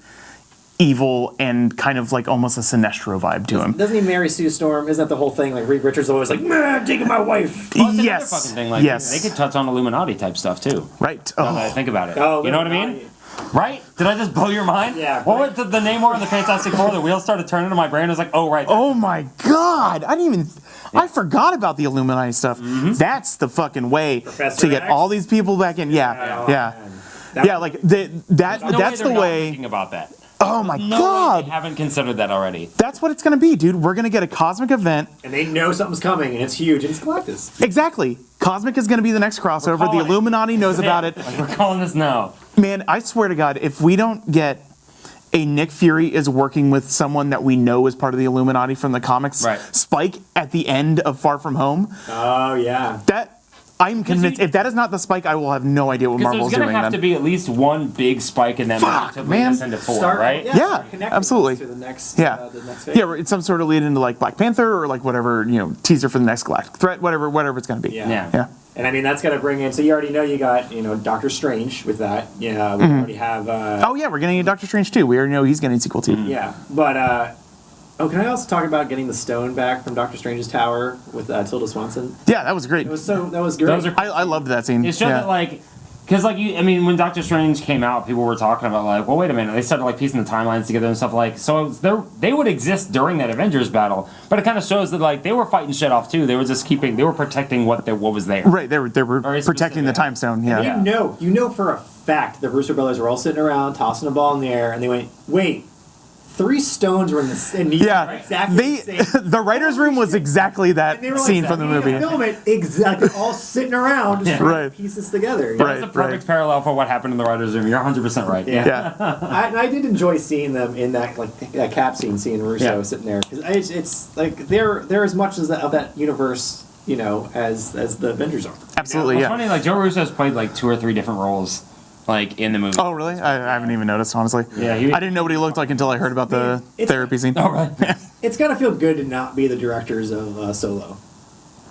evil and kind of like almost a Sinestro vibe to him. Doesn't he marry Sue Storm? Isn't that the whole thing? Like Reed Richards is always like, man, taking my wife. Well, it's Yes. another fucking thing. Like, Yes. they could touch on Illuminati type stuff too. Right. Now that I Oh, think about it. Oh, You know what I mean? Illuminati. Right? Did I just blow your mind? Yeah, What right. was the Namor and the Fantastic Four? The wheels started turning in my brain. I was like, oh, right. oh my God! I didn't even. I forgot about the Illuminati stuff. That's the fucking way Professor to get X? all these people back in. Yeah, yeah, man. yeah. Like that's No the way they're not way. thinking about that. Oh my No way God! they haven't considered that already. That's what it's gonna be, dude. We're gonna get a cosmic event. And they know something's coming, and it's huge, and it's Galactus. Exactly. Cosmic is gonna be the next crossover. calling The it. Illuminati knows about it. Like, we're calling this now. Man, I swear to God, if we don't get a Nick Fury is working with someone that we know is part of the Illuminati from the comics, Right. Spike at the end of Far From Home, Oh yeah. that I'm convinced if that is not the Spike, I will have no idea what Because Marvel's there's going doing to have then. to be at least one big spike in that movie Fuck, to lead man. us into 4, right? Yeah, connect absolutely. us to the next, Yeah. the next phase. Yeah, it's some sort of lead into like Black Panther or like whatever, teaser for the next Galactic Threat, whatever it's going to be. Yeah. Yeah. And I mean, that's going to bring in. So you already know you got Doctor Strange with that. Yeah, we already have. Oh yeah, we're getting a Doctor Strange too. We already know he's getting a sequel too. Yeah, but can I also talk about getting the stone back from Doctor Strange's tower with Tilda Swanson? Yeah, that was great. That was great. Those are I loved that scene. It showed yeah. that, like, because, like, when Doctor Strange came out, people were talking about, like, well, wait a minute. They started, like, piecing the timelines together and stuff, like, so they would exist during that Avengers battle, but it kind of shows that, like, they were fighting shit off, too. They were just they were protecting what was there. Right, they were Very protecting the specific. time stone. Yeah. Yeah. You know for a fact the Russo brothers were all sitting around tossing a ball in the air, and they went, "Wait, 3 stones were in the Yeah, exactly the same." the writers' room was exactly that And they were like, scene from the "We need to movie. Film it exactly, all sitting around, just trying Right. to piece this together. That's Right, a perfect parallel for what happened in the writer's room. You're 100% right. Yeah. Yeah. I did enjoy seeing them in that that cap scene, seeing Russo Yeah. sitting there, because it's like they're as much as of that universe, as the Avengers are. Absolutely, It's yeah. funny, like, Joe Russo's played, like, 2 or 3 different roles, like, in the movie. Oh, really? I haven't even noticed, honestly. Yeah, I didn't know what he looked like until I heard about the It's- therapy scene. Oh, right. It's gotta feel good to not be the directors of Solo.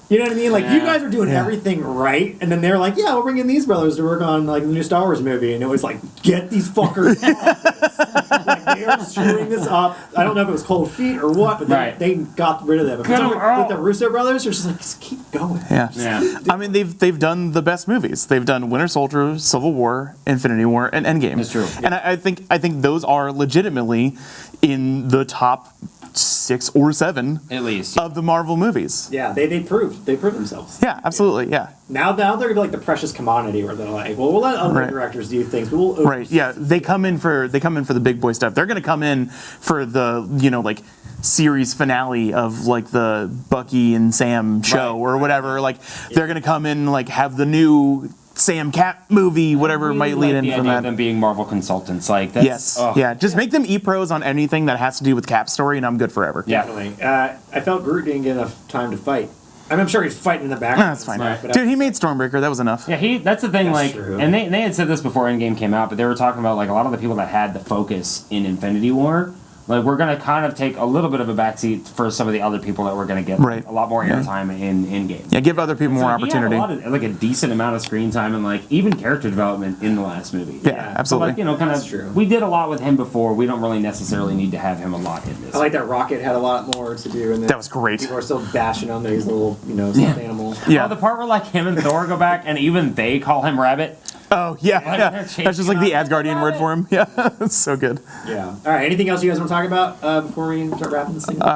You know what I mean? Like, you Yeah. guys are doing Yeah. everything right, and then they're like, "Yeah, we'll bring in these brothers to work on like the new Star Wars movie," and it was like, "Get these fuckers off this." Like, they are screwing this up. I don't know if it was cold feet or what, but Right. they got rid of them. But Get 'em out. with the Russo brothers, they're just like, just keep going. Yeah. Yeah. I mean, they've done the best movies. They've done Winter Soldier, Civil War, Infinity War, and Endgame. That's true. And I think those are legitimately in the top 6 or 7 At least. of the Marvel movies. Yeah, they proved themselves. Yeah, absolutely. Yeah. Now they're like the precious commodity where they're like, well, we'll let other Right. directors do things, but we'll Right. Yeah. They come in for the big boy stuff. They're gonna come in for the like series finale of like the Bucky and Sam show Right. or whatever. Like they're gonna come in and, like have the new Sam Cap movie, whatever might lead in the from idea that. of them being Marvel consultants, like that's Yes. ugh. Yeah. Just make them e-pros on anything that has to do with Cap's story, and I'm good forever. Yeah. Definitely. I felt Groot didn't get enough time to fight. I mean, I'm sure he's fighting in the background. That's fine. and stuff, but Dude, he made Stormbreaker. That was enough. Yeah, that's the thing. That's Like, true. and they had said this before Endgame came out, but they were talking about like a lot of the people that had the focus in Infinity War. Like, we're gonna kind of take a little bit of a backseat for some of the other people that we're gonna get Right. a lot more Yeah. airtime in Endgame. Yeah, give other people more opportunity. He had like a decent amount of screen time and like even character development in the last movie. Yeah, Yeah. So absolutely. like, kind That's of, true. we did a lot with him before. We don't really necessarily need to have him a lot in this. I like that Rocket had a lot more to do, and then That was great. People are still bashing on his little, stuffed animal. Yeah. Oh, the part where like him and Thor go back and even they call him Rabbit. Oh, yeah. Like, Yeah. they're chasing That's just like the around. Asgardian word for him. Yeah. It's so good. Yeah. All right. Anything else you guys want to talk about before we start wrapping this thing up?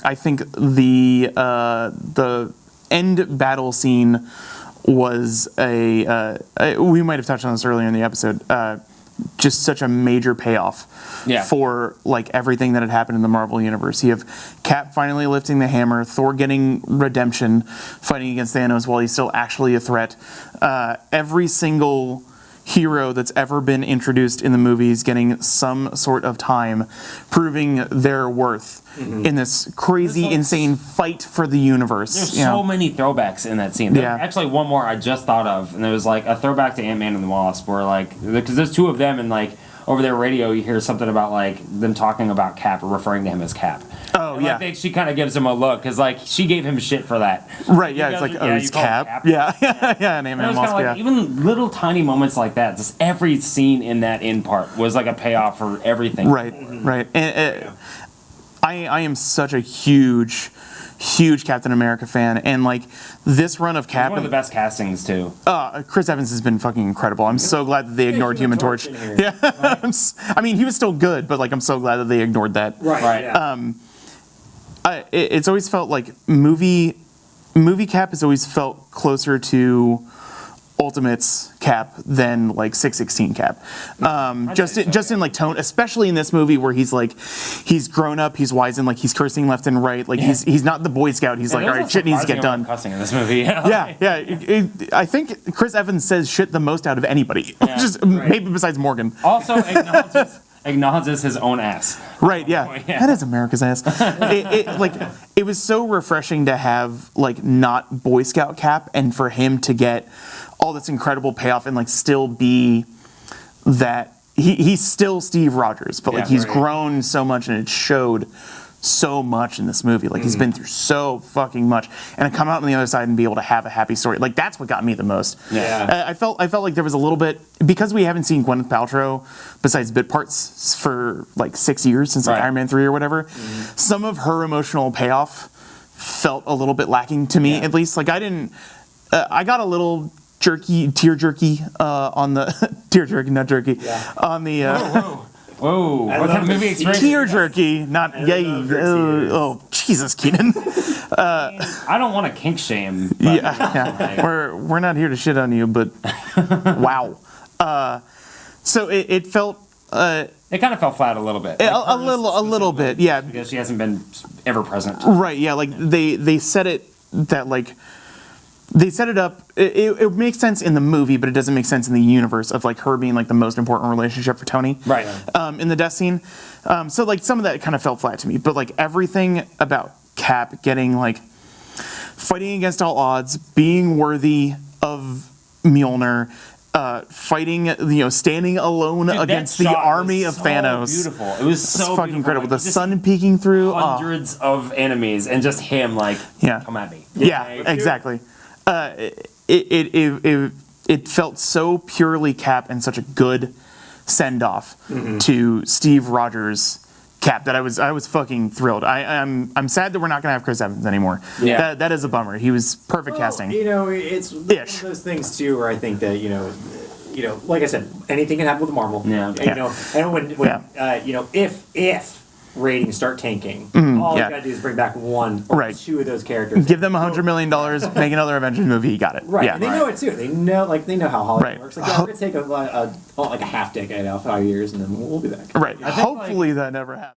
I think the end battle scene was we might have touched on this earlier in the episode. Just such a major payoff Yeah. for like everything that had happened in the Marvel universe. You have Cap finally lifting the hammer, Thor getting redemption, fighting against Thanos while he's still actually a threat. Every single hero that's ever been introduced in the movies getting some sort of time, proving their worth in this crazy, insane fight for the universe. There's you know? so many throwbacks in that scene. Yeah. Actually, one more I just thought of, and there was like a throwback to Ant-Man and the Wasp, where like, because there's 2 of them, and like over their radio, you hear something about like them talking about Cap or referring to him as Cap. Oh, and, yeah. Like, she kind of gives him a look because like she gave him shit for that. Right, yeah, it's like, oh, he's you call him Cap. Yeah, yeah, name And it him was Moss, kind of like yeah. even little tiny moments like that. Just every scene in that end part was like a payoff for everything. Right, right. And I am such a huge Captain America fan, and like this run of Cap, One of the best castings too. Chris Evans has been fucking incredible. I'm so glad that they ignored Human Torch. Yeah, I mean he was still good, but like I'm so glad that they ignored that. Right. Yeah. It's always felt like movie Cap has always felt closer to Ultimate's Cap than like 616 Cap. Just in like tone, especially in this movie where he's like he's grown up, he's wise, and like he's cursing left and right. Like he's not the Boy Scout. He's like, all right, shit needs to get done. Cussing in this movie. Yeah. I think Chris Evans says shit the most out of anybody. Just maybe besides Morgan. Also acknowledges his own ass. Right, yeah. That is America's ass. It was so refreshing to have like not Boy Scout Cap and for him to get all this incredible payoff and like still be that he's still Steve Rogers, but like he's grown so much and it showed so much in this movie. Like he's been through so fucking much, and to come out on the other side and be able to have a happy story, like that's what got me the most. Yeah. I felt like there was a little bit, because we haven't seen Gwyneth Paltrow besides bit parts for like 6 years since like Iron Man 3 or whatever. Some of her emotional payoff felt a little bit lacking to me, at least. Like I got a little tear jerky on the tear jerky, not jerky, on the. Whoa! What kind of movie experience? Tear jerky, not yay. Oh, Jesus, Keenan. I don't want to kink shame. But, Yeah. We're not here to shit on you, but wow. So it felt. It kind of fell flat a little bit. A little bit, yeah. Because she hasn't been ever present. Right, yeah. Like they said it that like. They set it up. It makes sense in the movie, but it doesn't make sense in the universe of like her being like the most important relationship for Tony. Right. In the death scene, so like some of that kind of fell flat to me. But like everything about Cap getting like fighting against all odds, being worthy of Mjolnir, fighting, standing alone against the army of Thanos. Beautiful. It was so fucking incredible. Like, the sun peeking through. Hundreds of enemies and just him like, come at me. Yeah, exactly. It felt so purely Cap and such a good send off to Steve Rogers Cap that I was fucking thrilled. I'm sad that we're not gonna have Chris Evans anymore. Yeah. That is a bummer. He was perfect casting. It's one of those things too where I think that like I said, anything can happen with Marvel. Yeah. And when if ratings start tanking, all you gotta do is bring back one or two of those characters. Give them $100 million, make another Avengers movie. You got it. Right. Yeah. And they know it too. They know how Hollywood works. Like, we're gonna take a half decade out, 5 years, and then we'll be back. Right. Hopefully that never happens.